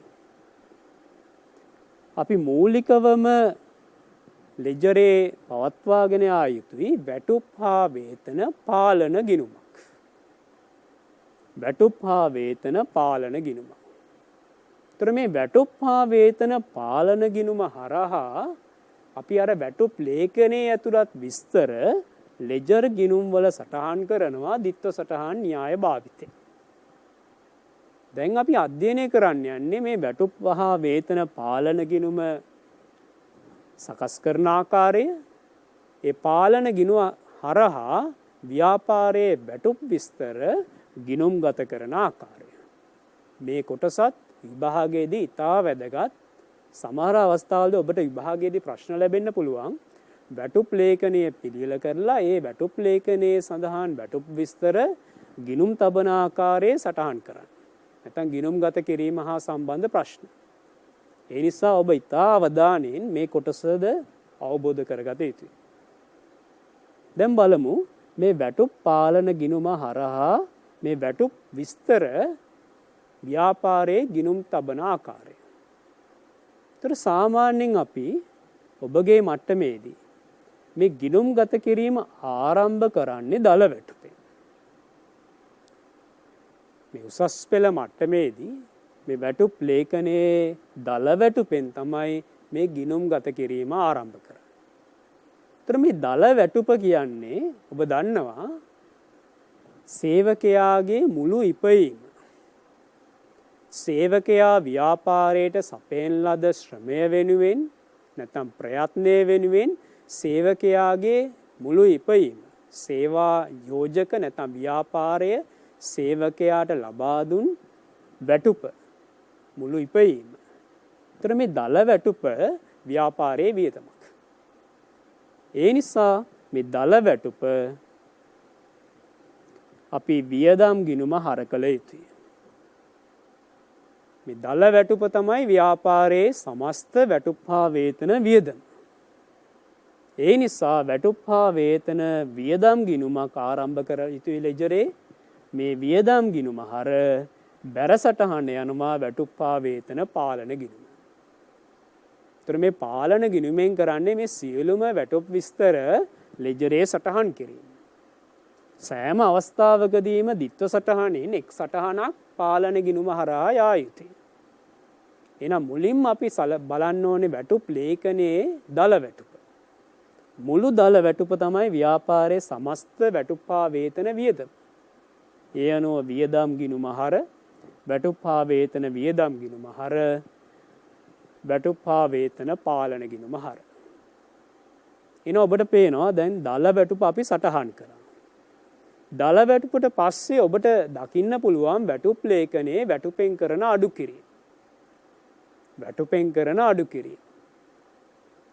අපි මූලිකවම ලෙජරේ පවත්වාගෙන ආ යුතුයි වැටුප් හා වේතන පාලන ගිණුමක්. වැටුප් හා වේතන පාලන ගිණුමක්. ඒතර මේ වැටුප් හා වේතන පාලන ගිණුම හරහා අපි අර වැටුප් ලේඛනයේ ඇතුළත් විස්තර ලෙජර් ගිණුම් වල සටහන් කරනවා දිත්ව සටහන් න්‍යාය භාවිතයෙන්. දැන් අපි අධ්‍යයනය කරන්න යන්නේ මේ වැටුප් හා වේතන පාලන ගිණුම සකස් කරන ආකාරය, ඒ පාලන ගිණුම හරහා ව්‍යාපාරයේ වැටුප් විස්තර ගිණුම්ගත කරන ආකාරය. මේ කොටසත් විභාගයේදී ඉතා වැදගත්. සමහර අවස්ථාවලදී ඔබට විභාගයේදී ප්‍රශ්න ලැබෙන්න පුළුවන්. වැටුප් ලේඛනය පිළියෙල කරලා ඒ වැටුප් ලේඛනයේ සඳහන් වැටුප් විස්තර ගිණුම් තබන ආකාරයේ සටහන් කරන්න. නැත්නම් ගිණුම්ගත කිරීම හා සම්බන්ධ ප්‍රශ්න. ඒ නිසා ඔබ ඉතා අවධානයෙන් මේ කොටසද අවබෝධ කරගත යුතුයි. දැන් බලමු මේ වැටුප් පාලන ගිණුම හරහා මේ වැටුප් විස්තර ව්‍යාපාරයේ ගිණුම් තබන ආකාරය. ඒතර සාමාන්‍යයෙන් අපි ඔබගේ මට්ටමේදී මේ ගිණුම්ගත කිරීම ආරම්භ කරන්නේ දල වැටුපෙන්. මේ උසස් පෙළ මට්ටමේදී මේ වැටුප් ලේඛනයේ දල වැටුපෙන් තමයි මේ ගිණුම්ගත කිරීම ආරම්භ කරන්නේ. ඒතර මේ දල වැටුප කියන්නේ ඔබ දන්නවා සේවකයාගේ මුළු ඉපයීම. සේවකයා ව්‍යාපාරයට සපයන ලද ශ්‍රමය වෙනුවෙන් නැත්නම් ප්‍රයත්නය වෙනුවෙන් සේවකයාගේ මුළු ඉපයීම සේවා යෝජක නැත්නම් ව්‍යාපාරය සේවකයාට ලබා දුන් වැටුප මුළු ඉපයීම. ඒතර මේ දල වැටුප ව්‍යාපාරයේ වියදමක්. ඒ නිසා මේ දල වැටුප අපි වියදම් ගිණුම හර කළ යුතුයි. මේ දල වැටුප තමයි ව්‍යාපාරයේ සමස්ත වැටුප් හා වේතන වියදම. ඒ නිසා වැටුප් හා වේතන වියදම් ගිණුමක් ආරම්භ කර යුතුයි ලෙජරේ. මේ වියදම් ගිණුම හර බැරසටහන යනවා වැටුප් හා වේතන පාලන ගිණුම. ඒතර මේ පාලන ගිණුමෙන් කරන්නේ මේ සියලුම වැටුප් විස්තර ලෙජරේ සටහන් කිරීම. සෑම අවස්ථාවකදීම දිත්ව සටහනෙන් එක් සටහනක් පාලන ගිණුම හරහා යා යුතුයි. එහෙනම් මුලින්ම අපි බලන්න ඕනේ වැටුප් ලේඛනයේ දල වැටුප. මුළු දල වැටුප තමයි ව්‍යාපාරයේ සමස්ත වැටුප් හා වේතන වියදම. ඒ අනුව වියදම් ගිණුම හර වැටුප් හා වේතන වියදම් ගිණුම හර වැටුප් හා වේතන පාලන ගිණුම හර. එන ඔබට පේනවා දැන් දල වැටුප අපි සටහන් කරා. දල වැටුපට පස්සේ ඔබට දකින්න පුළුවන් වැටුප් ලේඛනයේ වැටුපෙන් කරන අඩු කිරීම. වැටුපෙන් කරන අඩු කිරීම.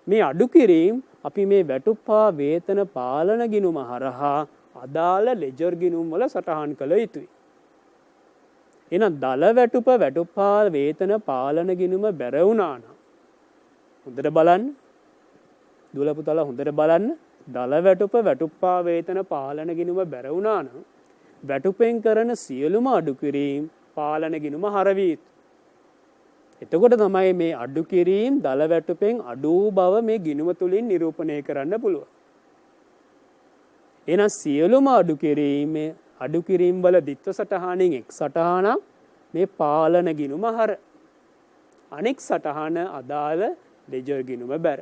මේ අඩු කිරීම අපි මේ වැටුප් හා වේතන පාලන ගිණුම හරහා අදාළ ලෙජර් ගිණුම් වල සටහන් කළ යුතුයි. එහෙනම් දල වැටුප වැටුප් හා වේතන පාලන ගිණුම බැර වුණා නම් හොඳට බලන්න. දුවලා පුතාලා හොඳට බලන්න. දල වැටුප වැටුප් හා වේතන පාලන ගිණුම බැර වුණා නම් වැටුපෙන් කරන සියලුම අඩු කිරීම පාලන ගිණුම හර විය යුතුයි. එතකොට තමයි මේ අඩු කිරීම දල වැටුපෙන් අඩු බව මේ ගිණුම තුලින් නිරූපණය කරන්න පුළුවන්. එහෙනම් සියලුම අඩු කිරීම වල දිත්ව සටහනින් එක් සටහනක් මේ පාලන ගිණුම හර. අනෙක් සටහන අදාළ ලෙජර් ගිණුම බැර.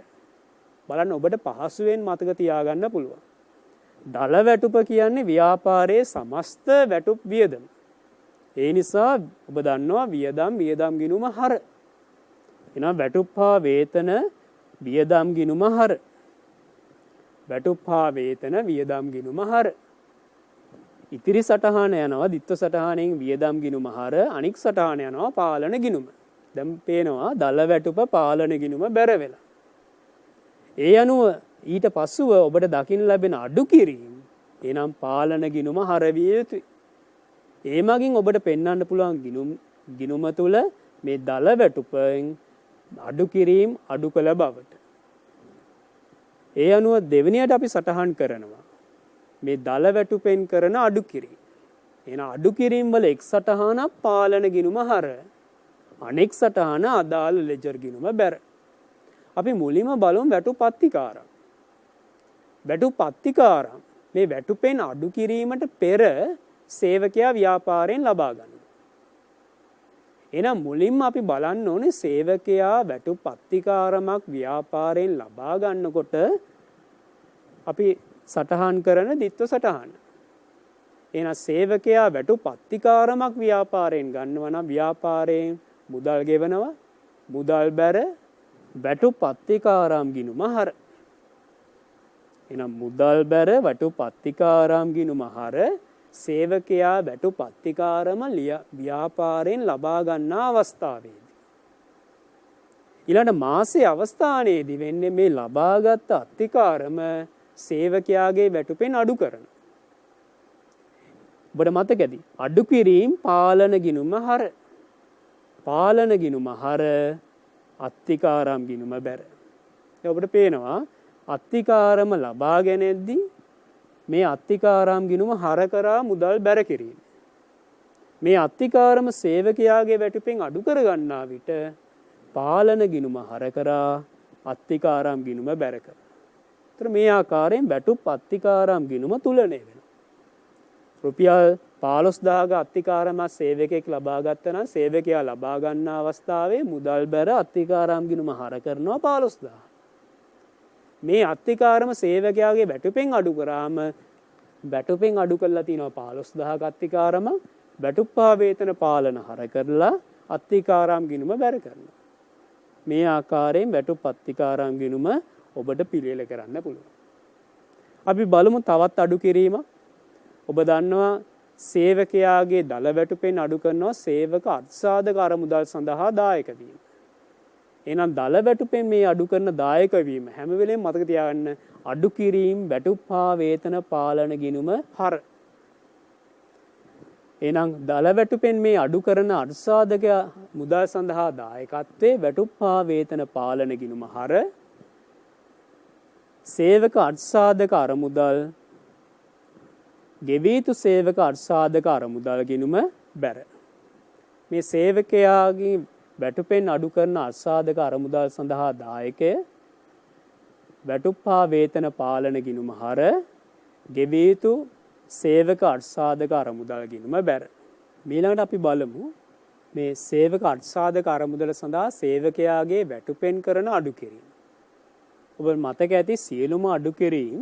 බලන්න ඔබට පහසුවෙන් මතක තියාගන්න පුළුවන්. දල වැටුප කියන්නේ ව්‍යාපාරයේ සමස්ත වැටුප් වියදම. ඒ නිසා ඔබ දන්නවා වියදම් ගිණුම හර. එහෙනම් වැටුප් හා වේතන වියදම් ගිණුම හර. වැටුප් හා වේතන වියදම් ගිණුම හර. ඉතිරි සටහන යනවා ditth සටහනෙන් වියදම් ගිණුම හර, අනික් සටහන යනවා පාලන ගිණුම. දැන් පේනවා දල වැටුප පාලන ගිණුම බැර වෙලා. ඒ අනුව ඊට පස්සුව ඔබට දකින්න ලැබෙන අඩු කිරීම එනම් පාලන ගිණුම හර විය යුතුයි. ඒ මගින් ඔබට පෙන්වන්න පුළුවන් ගිණුම තුල මේ දල වැටුපෙන් අඩු කිරීම අඩු කළ බවට. ඒ අනුව දෙවෙනියට අපි සටහන් කරනවා මේ දල වැටුපෙන් කරන අඩු කිරීම. එන අඩු කිරීම වල එක් සටහනක් පාලන ගිණුම හර, අනෙක් සටහන අදාළ ලෙජර් ගිණුම බැර. අපි මුලින්ම බලමු වැටුප් අත්තිකාරම්. වැටුප් අත්තිකාරම් මේ වැටුපෙන් අඩු කිරීමට පෙර සේවකයා ව්‍යාපාරයෙන් ලබා ගන්නවා. එහෙනම් මුලින්ම අපි බලන්න ඕනේ සේවකයා වැටුප් අත්තිකාරමක් ව්‍යාපාරයෙන් ලබා ගන්නකොට අපි සටහන් කරන ditth සටහන. එහෙනම් සේවකයා වැටුප් අත්තිකාරමක් ව්‍යාපාරයෙන් ගන්නවා නම් ව්‍යාපාරයෙන් මුදල් ගෙවනවා, මුදල් බැර වැටුප් අත්තිකාරම් ගිණුම හර. එහෙනම් මුදල් බැර වැටුප් අත්තිකාරම් ගිණුම හර සේවකයා වැටුප් අත්තිකාරම ව්‍යාපාරයෙන් ලබා ගන්නා අවස්ථාවේදී. ඊළඟ මාසයේ අවස්ථානයේදී වෙන්නේ මේ ලබාගත් අත්තිකාරම සේවකයාගේ වැටුපෙන් අඩු කරන. ඔබට මතකද? අඩු කිරීම පාලන ගිණුම හර. පාලන ගිණුම හර අත්තිකාරම් ගිණුම බැර. ඔබට පේනවා අත්තිකාරම ලබා ගැනීමදී මේ අත්තිකාරම් ගිණුම හර කරා මුදල් බැර කිරීම. මේ අත්තිකාරම සේවකයාගේ වැටුපෙන් අඩු කර ගන්නා විට පාලන ගිණුම හර කරා අත්තිකාරම් ගිණුම බැර කරා. ඒතර මේ ආකාරයෙන් වැටුප් අත්තිකාරම් ගිණුම තුලනය වෙනවා. රුපියල් 15000ක අත්තිකාරම සේවකයෙක් ලබා ගත්තා නම් සේවකයා ලබා ගන්න අවස්ථාවේ මුදල් බැර අත්තිකාරම් ගිණුම හර කරනවා 15000. මේ අත්තිකාරම සේවකයාගේ වැටුපෙන් අඩු කරාම වැටුපෙන් අඩු කරලා තිනවා 15000ක අත්තිකාරම වැටුප් හා වේතන පාලන හර කරලා අත්තිකාරම් ගිණුම බැර කරනවා. මේ ආකාරයෙන් වැටුප් අත්තිකාරම් ගිණුම ඔබට පිළියෙල කරන්න පුළුවන්. අපි බලමු තවත් අඩු කිරීමක්. ඔබ දන්නවා සේවකයාගේ දල වැටුපෙන් අඩු කරනවා සේවක අත්සාධක අරමුදල් සඳහා දායක වීම. එහෙනම් දල වැටුපෙන් මේ අඩු කරන දායක වීම හැම වෙලේම මතක තියාගන්න අඩු කිරීම වැටුප් හා වේතන පාලන ගිණුම හර. එහෙනම් දල වැටුපෙන් මේ අඩු කරන අත්සාධක මුදල් සඳහා දායකත්වයේ වැටුප් හා වේතන පාලන ගිණුම හර සේවක අත්සාධක අරමුදල් ගෙවී යුතු සේවක අත්සාධක අරමුදල් ගිණුම බැර. මේ සේවකයාගේ වැටුපෙන් අඩු කරන අත්සාධක අරමුදල් සඳහා දායකය වැටුප් හා වේතන පාලන ගිණුම හර ගෙවී යුතු සේවක අත්සාධක අරමුදල් ගිණුම බැර. ඊළඟට අපි බලමු මේ සේවක අත්සාධක අරමුදල සඳහා සේවකයාගේ වැටුපෙන් කරන අඩු කිරීම. ඔබ මතක ඇති සියලුම අඩු කිරීම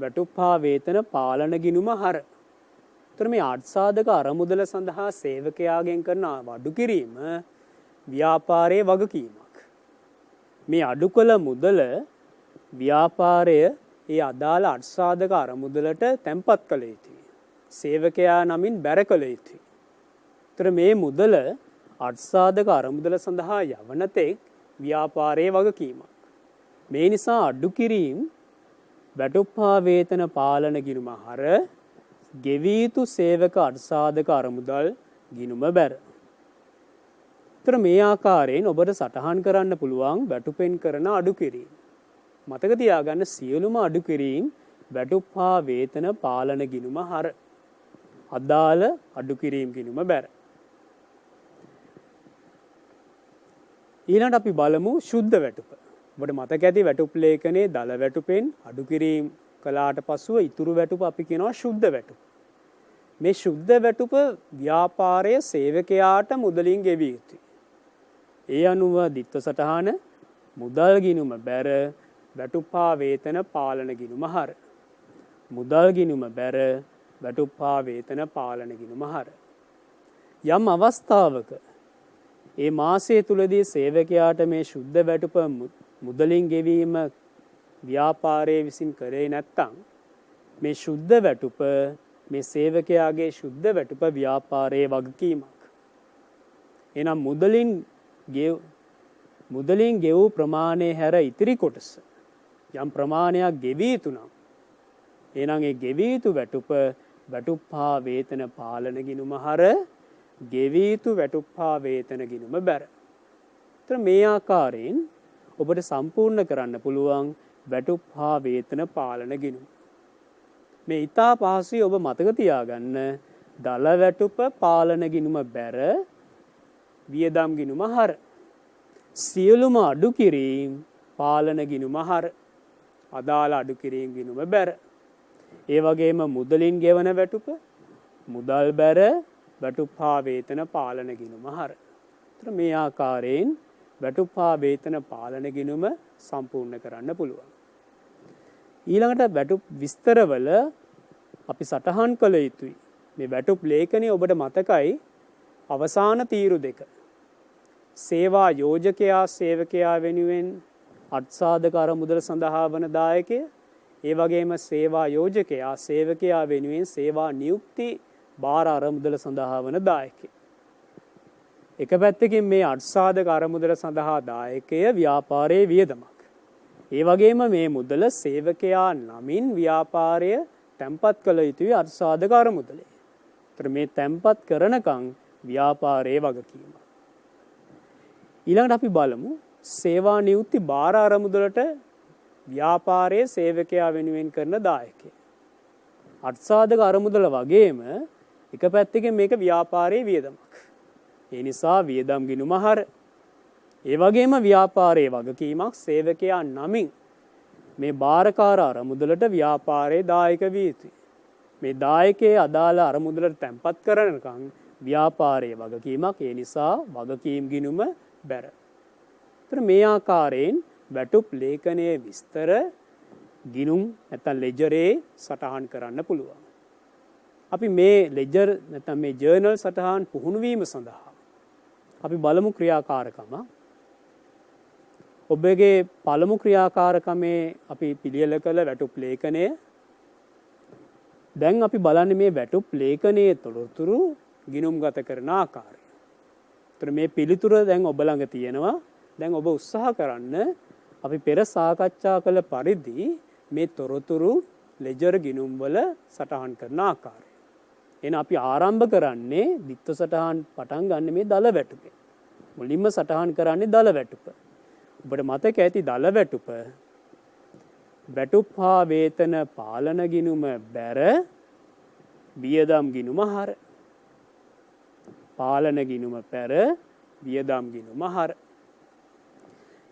වැටුප් හා වේතන පාලන ගිණුම හර. එතකොට මේ අත්සාධක අරමුදල සඳහා සේවකයාගෙන් කරන අඩු කිරීම ව්‍යාපාරයේ වගකීමක්. මේ අඩු කළ මුදල ව්‍යාපාරය ඒ අදාළ අත්සාධක අරමුදලට තැන්පත් කළ යුතුයි. සේවකයා නමින් බැර කළ යුතුයි. එතකොට මේ මුදල අත්සාධක අරමුදල සඳහා යවන තෙක් ව්‍යාපාරයේ වගකීමක්. මේ නිසා අඩු කිරීම වැටුප් හා වේතන පාලන ගිණුම හර ගෙවී යුතු සේවක අත්සාධක අරමුදල් ගිණුම බැර. ඒතර මේ ආකාරයෙන් ඔබට සටහන් කරන්න පුළුවන් වැටුපෙන් කරන අඩු කිරීම. මතක තියාගන්න සියලුම අඩු කිරීම වැටුප් හා වේතන පාලන ගිණුම හර අදාළ අඩු කිරීම ගිණුම බැර. ඊළඟට අපි බලමු ශුද්ධ වැටුප. ඔබට මතක ඇති වැටුප් ලේඛනයේ දල වැටුපෙන් අඩු කිරීම කළාට පසුව ඉතුරු වැටුප අපි කියනවා ශුද්ධ වැටුප. මේ ශුද්ධ වැටුප ව්‍යාපාරයේ සේවකයාට මුදලින් ගෙවිය යුතුයි. ඒ අනුව ditth සටහන මුදල් ගිණුම බැර වැටුප් හා වේතන පාලන ගිණුම හර. මුදල් ගිණුම බැර වැටුප් හා වේතන පාලන ගිණුම හර. යම් අවස්ථාවක ඒ මාසය තුලදී සේවකයාට මේ ශුද්ධ වැටුප මුදලින් ගෙවීම ව්‍යාපාරයේ විසින් කරේ නැත්නම් මේ ශුද්ධ වැටුප මේ සේවකයාගේ ශුද්ධ වැටුප ව්‍යාපාරයේ වගකීමක්. එනම් මුදලින් ගෙවූ ප්‍රමාණය හැර ඉතිරි කොටස යම් ප්‍රමාණයක් ගෙවී යුතු නම් එහෙනම් ඒ ගෙවී යුතු වැටුප වැටුප් හා වේතන පාලන ගිණුම හර ගෙවී යුතු වැටුප් හා වේතන ගිණුම බැර. ඒතර මේ ආකාරයෙන් ඔබට සම්පූර්ණ කරන්න පුළුවන් වැටුප් හා වේතන පාලන ගිණුම. මේ ඊටා පහසුයි ඔබ මතක තියාගන්න. දල වැටුප පාලන ගිණුම බැර වියදම් ගිණුම හර. සියලුම අඩු කිරීම පාලන ගිණුම හර. අදාළ අඩු කිරීම ගිණුම බැර. ඒ වගේම මුදලින් ගෙවන වැටුප මුදල් බැර වැටුප් හා වේතන පාලන ගිණුම හර. ඒතර මේ ආකාරයෙන් වැටුප් හා වේතන පාලන ගිණුම සම්පූර්ණ කරන්න පුළුවන්. ඊළඟට වැටුප් විස්තරවල අපි සටහන් කළ යුතුයි. මේ වැටුප් ලේඛනය ඔබට මතකයි අවසාන තීරු දෙක. සේවා යෝජකයා සේවකයා වෙනුවෙන් අත්සාධක අරමුදල සඳහා වන දායකය. ඒ වගේම සේවා යෝජකයා සේවකයා වෙනුවෙන් සේවා නියුක්ති බාර අරමුදල සඳහා වන දායකය. එක පැත්තකින් මේ අත්සාධක අරමුදල සඳහා දායකය ව්‍යාපාරයේ වියදමක්. ඒ වගේම මේ මුදල සේවකයා නමින් ව්‍යාපාරය තැන්පත් කළ යුතුයි අත්සාධක අරමුදලේ. ඒතර මේ තැන්පත් කරනකම් ව්‍යාපාරයේ වගකීම. ඊළඟට අපි බලමු සේවා නියුක්ති බාර අරමුදලට ව්‍යාපාරයේ සේවකයා වෙනුවෙන් කරන දායකය. අත්සාධක අරමුදල වගේම එක පැත්තකින් මේක ව්‍යාපාරයේ වියදමක්. ඒ නිසා වියදම් ගිණුම හර. ඒ වගේම ව්‍යාපාරයේ වගකීමක් සේවකයා නමින් මේ බාරකාර අරමුදලට ව්‍යාපාරයේ දායක විය යුතුයි. මේ දායකයේ අදාළ අරමුදලට තැන්පත් කරනකම් ව්‍යාපාරයේ වගකීමක්. ඒ නිසා වගකීම් ගිණුම බැර. ඒතර මේ ආකාරයෙන් වැටුප් ලේඛනයේ විස්තර ගිණුම් නැත්නම් ලෙජරේ සටහන් කරන්න පුළුවන්. අපි මේ ලෙජර් නැත්නම් මේ ජර්නල් සටහන් පුහුණු වීම සඳහා අපි බලමු ක්‍රියාකාරකම. ඔබගේ පළමු ක්‍රියාකාරකමේ අපි පිළියෙල කළ වැටුප් ලේඛනය. දැන් අපි බලන්නේ මේ වැටුප් ලේඛනයේ තොරතුරු ගිණුම්ගත කරන ආකාරය. ඒතර මේ පිළිතුර දැන් ඔබ ළඟ තියෙනවා. දැන් ඔබ උත්සාහ කරන්න අපි පෙර සාකච්ඡා කළ පරිදි මේ තොරතුරු ලෙජර් ගිණුම් වල සටහන් කරන ආකාරය. එහෙනම් අපි ආරම්භ කරන්නේ දිත්ත සටහන් පටන් ගන්න මේ දල වැටුපේ. මුලින්ම සටහන් කරන්නේ දල වැටුප. ඔබට මතක ඇති දල වැටුප වැටුප් හා වේතන පාලන ගිණුම බැර වියදම් ගිණුම හර. පාලන ගිණුම පැර වියදම් ගිණුම හර.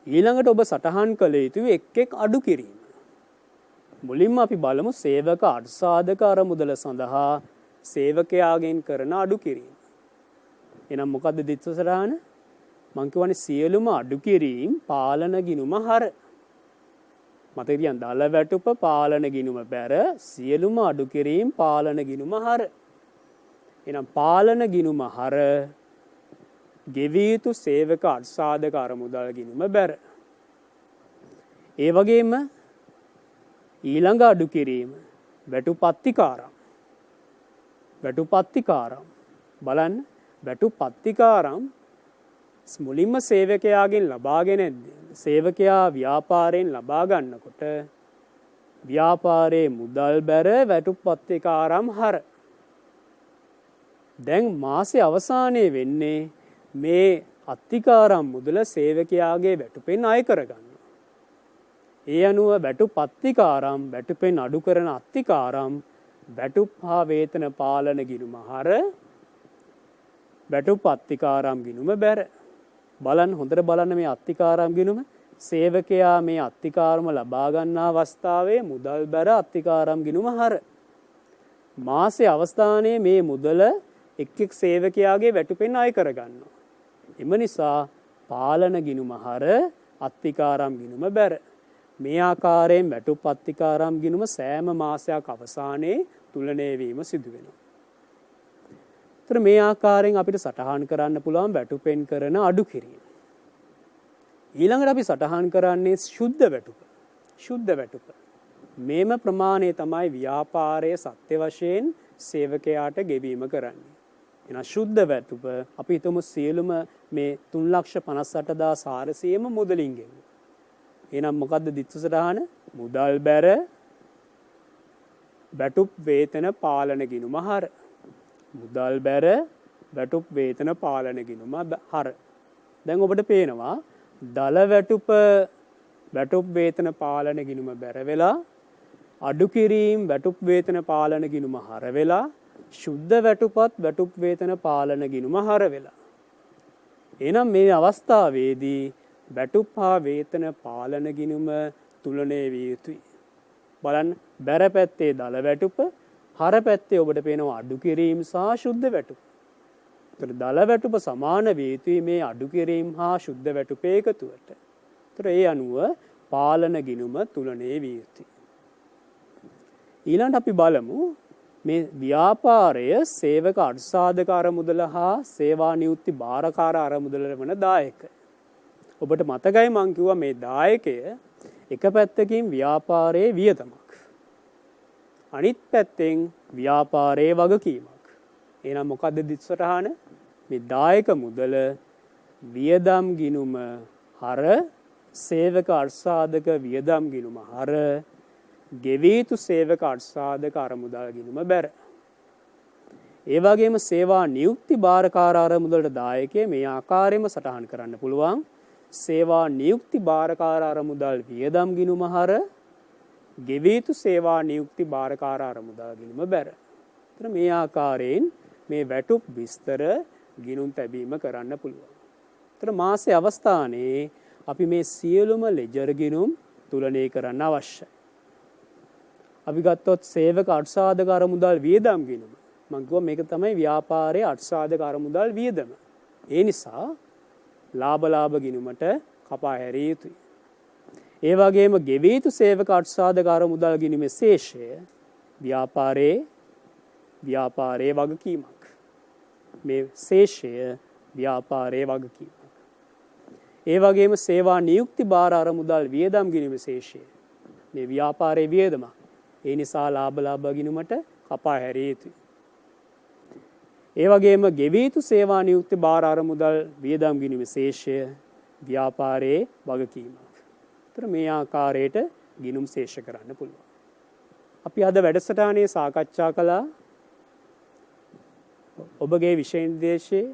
ඊළඟට ඔබ සටහන් කළ යුතු එක් අඩු කිරීම. මුලින්ම අපි බලමු සේවක අත්සාධක අරමුදල සඳහා සේවකයාගෙන් කරන අඩු කිරීම. එහෙනම් මොකද්ද දිස්ස සටහන? මං කියවනේ සියලුම අඩු කිරීම පාලන ගිණුම හර. මතක තියන් දල වැටුප පාලන ගිණුම බැර සියලුම අඩු කිරීම පාලන ගිණුම හර. එහෙනම් පාලන ගිණුම හර ගෙවිය යුතු සේවක අත්සාධක අරමුදල් ගිණුම බැර. ඒ වගේම ඊළඟ අඩු කිරීම වැටුපත්තිකාරම්. වැටුපත්තිකාරම් බලන්න වැටුපත්තිකාරම් මුලින්ම සේවකයාගෙන් ලබාගෙන සේවකයා ව්‍යාපාරයෙන් ලබා ගන්නකොට ව්‍යාපාරයේ මුදල් බැර වැටුපත්තිකාරම් හර. දැන් මාසේ අවසානයේ වෙන්නේ මේ අත්තිකාරම් මුදල සේවකයාගේ වැටුපෙන් අය කරගන්න. ඒ අනුව වැටුපත්තිකාරම් වැටුපෙන් අඩු කරන අත්තිකාරම් වැටුප් හා වේතන පාලන ගිණුම හර වැටුපත්තිකාරම් ගිණුම බැර. බලන්න හොඳට බලන්න මේ අත්තිකාරම් ගිණුම සේවකයා මේ අත්තිකාරම ලබා ගන්නා අවස්ථාවේ මුදල් බැර අත්තිකාරම් ගිණුම හර. මාසේ අවස්ථානයේ මේ මුදල එක් සේවකයාගේ වැටුපෙන් අය කරගන්නවා. එම නිසා පාලන ගිණුම හර අත්තිකාරම් ගිණුම බැර. මේ ආකාරයෙන් වැටුප් පත්තිකාරම් ගිණුම සෑම මාසයක් අවසානයේ තුලනය වීම සිදු වෙනවා. ඒතර මේ ආකාරයෙන් අපිට සටහන් කරන්න පුළුවන් වැටුපෙන් කරන අඩු කිරීම. ඊළඟට අපි සටහන් කරන්නේ ශුද්ධ වැටුප. ශුද්ධ වැටුප. මේම ප්‍රමාණය තමයි ව්‍යාපාරයේ සත්‍ය වශයෙන් සේවකයාට ගෙවීම කරන්නේ. එහෙනම් ශුද්ධ වැටුප අපි හිතමු සියලුම මේ 3,58,400ම මුදලින් ගෙවුවා. එහෙනම් මොකද්ද දිත්තු සටහන? මුදල් බැර වැටුප් වේතන පාලන ගිණුම හර. මුදල් බැර වැටුප් වේතන පාලන ගිණුම හර. දැන් ඔබට පේනවා දල වැටුප වැටුප් වේතන පාලන ගිණුම බැර වෙලා අඩු කිරීම වැටුප් වේතන පාලන ගිණුම හර වෙලා ශුද්ධ වැටුපත් වැටුප් වේතන පාලන ගිණුම හර වෙලා. එහෙනම් මේ අවස්ථාවේදී වැටුප් හා වේතන පාලන ගිණුම තුලනය විය යුතුයි. බලන්න බැර පැත්තේ දල වැටුප හර පැත්තේ ඔබට පේනවා අඩු කිරීම සහ ශුද්ධ වැටුප. ඒතර දල වැටුප සමාන විය යුතුයි මේ අඩු කිරීම හා ශුද්ධ වැටුපේ එකතුවට. ඒතර ඒ අනුව පාලන ගිණුම තුලනය විය යුතුයි. ඊළඟට අපි බලමු මේ ව්‍යාපාරය සේවක අර්ථසාධක අරමුදල හා සේවා නියුක්ති භාරකාර අරමුදල වන දායක. ඔබට මතකයි මං කිව්වා මේ දායකය එක පැත්තකින් ව්‍යාපාරයේ වියදමක්. අනිත් පැත්තෙන් ව්‍යාපාරයේ වගකීමක්. එහෙනම් මොකද්ද දිස්වටහන? මේ දායක මුදල වියදම් ගිණුම හර සේවක අර්ථසාධක වියදම් ගිණුම හර ගෙවිය යුතු සේවක අර්ථසාධක අරමුදල් ගිණුම බැර. ඒ වගේම සේවා නියුක්ති භාරකාර අරමුදලට දායකය මේ ආකාරයෙන්ම සටහන් කරන්න පුළුවන්. සේවා නියුක්ති භාරකාර අරමුදල් වියදම් ගිණුම හර ගෙවිය යුතු සේවා නියුක්ති භාරකාර අරමුදල් ගිණුම බැර. එතන මේ ආකාරයෙන් මේ වැටුප් විස්තර ගිණුම් තැබීම කරන්න පුළුවන්. එතන මාසේ අවස්ථානයේ අපි මේ සියලුම ලෙජර් ගිණුම් තුලනය කරන්න අවශ්‍යයි. අපි ගත්තොත් සේවක අර්ථසාධක අරමුදල් වියදම් ගිණුම. මම කිව්වා මේක තමයි ව්‍යාපාරයේ අර්ථසාධක අරමුදල් වියදම. ඒ නිසා ලාභ ගිණුමට කපා හැරිය යුතුයි. ඒ වගේම ගෙවිය යුතු සේවක අර්ථසාධක අරමුදල් ගිණුමේ ශේෂය ව්‍යාපාරයේ වගකීමක්. මේ ශේෂය ව්‍යාපාරයේ වගකීමක්. ඒ වගේම සේවා නියුක්ති භාර අරමුදල් වියදම් ගිණුමේ ශේෂය මේ ව්‍යාපාරයේ වියදමක්. ඒ නිසා ලාභ ගිණුමට කපා හැරිය යුතුයි. ඒ වගේම ගෙවිය යුතු සේවා නියුක්ති භාර අරමුදල් වියදම් ගිණුමේ ශේෂය ව්‍යාපාරයේ වගකීමක්. ඒතර මේ ආකාරයට ගිණුම් ශේෂ කරන්න පුළුවන්. අපි අද වැඩසටහනේ සාකච්ඡා කළා ඔබගේ විෂය නිර්දේශයේ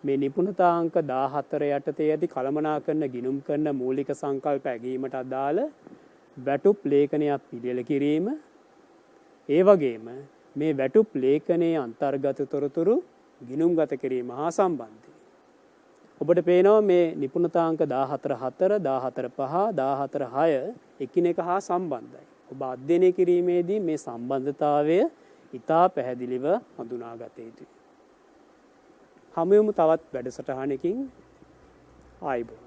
මේ නිපුණතා අංක 14 යටතේ ඇති කළමනාකරන ගිණුම් කරන මූලික සංකල්ප ඇගීමට අදාළ වැටුප් ලේඛනයක් පිළියෙල කිරීම. ඒ වගේම මේ වැටුප් ලේඛනයේ අන්තර්ගත තොරතුරු ගිණුම්ගත කිරීම හා සම්බන්ධයි. ඔබට පේනවා මේ නිපුණතාංක 14.4, 14.5, 14.6 එකිනෙක හා සම්බන්ධයි. ඔබ අධ්‍යයනය කිරීමේදී මේ සම්බන්ධතාවය ඉතා පැහැදිලිව හඳුනාගත යුතුයි. හමු වෙමු තවත් වැඩසටහනකින්. ආයුබෝවන්.